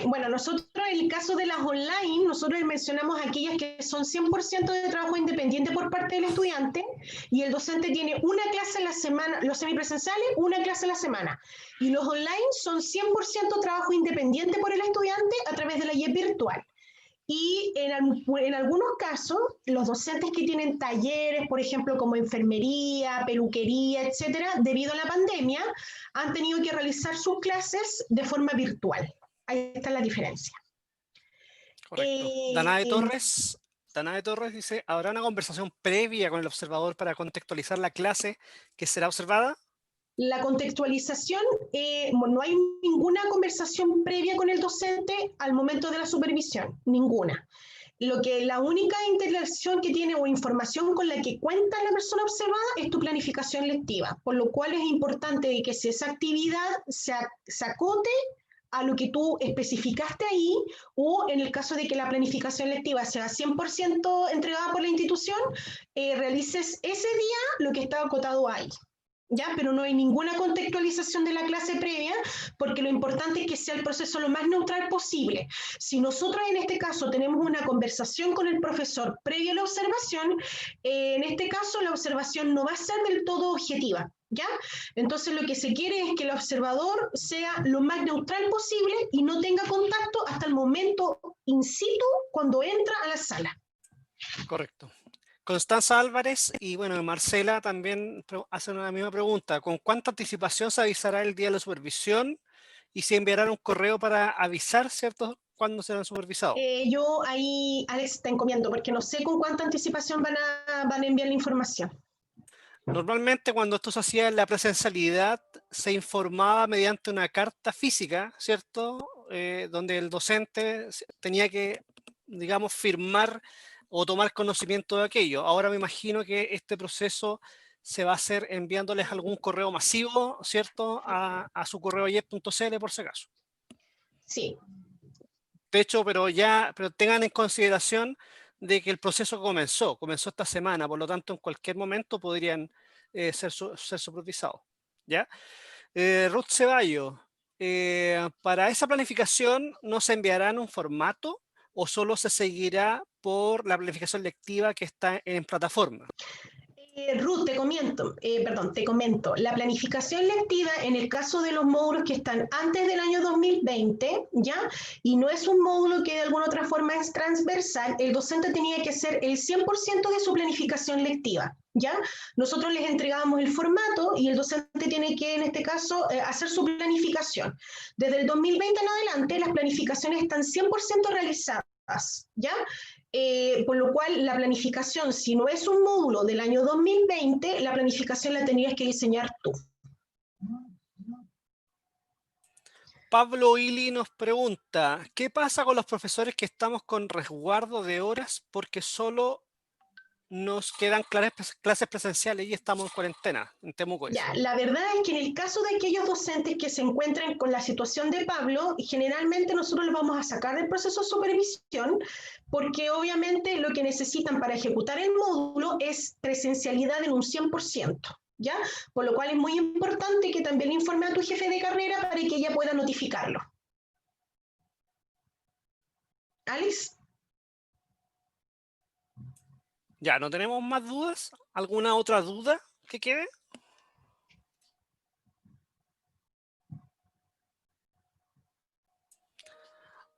bueno, nosotros en el caso de las online, nosotros mencionamos aquellas que son 100% de trabajo independiente por parte del estudiante y el docente tiene una clase a la semana, los semipresenciales, una clase a la semana. Y los online son 100% trabajo independiente por el estudiante a través de la IEP virtual. Y en algunos casos, los docentes que tienen talleres, por ejemplo, como enfermería, peluquería, etcétera, debido a la pandemia, han tenido que realizar sus clases de forma virtual. Ahí está la diferencia. Correcto. Danae Torres dice, ¿habrá una conversación previa con el observador para contextualizar la clase que será observada? La contextualización, no hay ninguna conversación previa con el docente al momento de la supervisión, ninguna. La única interacción que tiene o información con la que cuenta la persona observada es tu planificación lectiva, por lo cual es importante que si esa actividad se acote a lo que tú especificaste ahí, o en el caso de que la planificación lectiva sea 100% entregada por la institución, realices ese día lo que está acotado ahí. ¿Ya? Pero no hay ninguna contextualización de la clase previa, porque lo importante es que sea el proceso lo más neutral posible. Si nosotros en este caso tenemos una conversación con el profesor previa a la observación, en este caso la observación no va a ser del todo objetiva, ¿ya? Entonces lo que se quiere es que el observador sea lo más neutral posible y no tenga contacto hasta el momento in situ cuando entra a la sala. Correcto. Constanza Álvarez y bueno, Marcela también hacen una misma pregunta. ¿Con cuánta anticipación se avisará el día de la supervisión? Y si enviarán un correo para avisar, ¿cierto?, cuándo serán supervisados. Yo ahí, Alex, te encomiendo, porque no sé con cuánta anticipación van a enviar la información. Normalmente cuando esto se hacía en la presencialidad, se informaba mediante una carta física, ¿cierto? Donde el docente tenía que, digamos, firmar o tomar conocimiento de aquello. Ahora me imagino que este proceso se va a hacer enviándoles algún correo masivo, ¿cierto?, a su correo yep.cl por si acaso. Sí. De hecho, pero tengan en consideración de que el proceso comenzó esta semana, por lo tanto en cualquier momento podrían ser supervisados, ¿ya? Ruth Ceballos, para esa planificación ¿no se enviarán un formato o solo se seguirá por la planificación lectiva que está en plataforma? Ruth, te comento, la planificación lectiva en el caso de los módulos que están antes del año 2020, ¿ya? Y no es un módulo que de alguna otra forma es transversal, el docente tenía que hacer el 100% de su planificación lectiva, ¿ya? Nosotros les entregábamos el formato y el docente tiene que, en este caso, hacer su planificación. Desde el 2020 en adelante, las planificaciones están 100% realizadas, ¿ya? Por lo cual la planificación, si no es un módulo del año 2020, la planificación la tenías que diseñar tú. Pablo Ili nos pregunta, ¿qué pasa con los profesores que estamos con resguardo de horas porque solo nos quedan clases presenciales y estamos en cuarentena en Temuco? Ya, la verdad es que en el caso de aquellos docentes que se encuentren con la situación de Pablo, generalmente nosotros los vamos a sacar del proceso de supervisión porque obviamente lo que necesitan para ejecutar el módulo es presencialidad en un 100%, ¿ya? Por lo cual es muy importante que también le informe a tu jefe de carrera para que ella pueda notificarlo. Alex. Ya, ¿no tenemos más dudas? ¿Alguna otra duda que quede?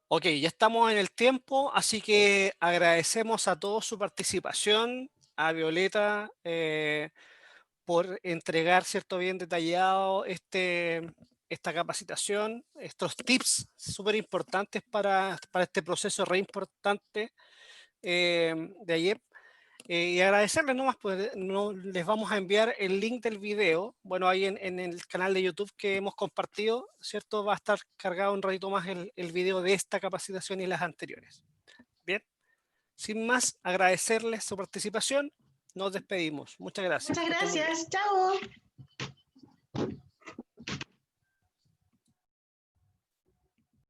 Ok, ya estamos en el tiempo, así que agradecemos a todos su participación, a Violeta por entregar, ¿cierto?, bien detallado esta capacitación, estos tips súper importantes para este proceso re importante de ayer. Y agradecerles nomás, pues les vamos a enviar el link del video, bueno, ahí en el canal de YouTube que hemos compartido, ¿cierto? Va a estar cargado un ratito más el video de esta capacitación y las anteriores. Bien, sin más, agradecerles su participación, nos despedimos. Muchas gracias. Muchas gracias, chao.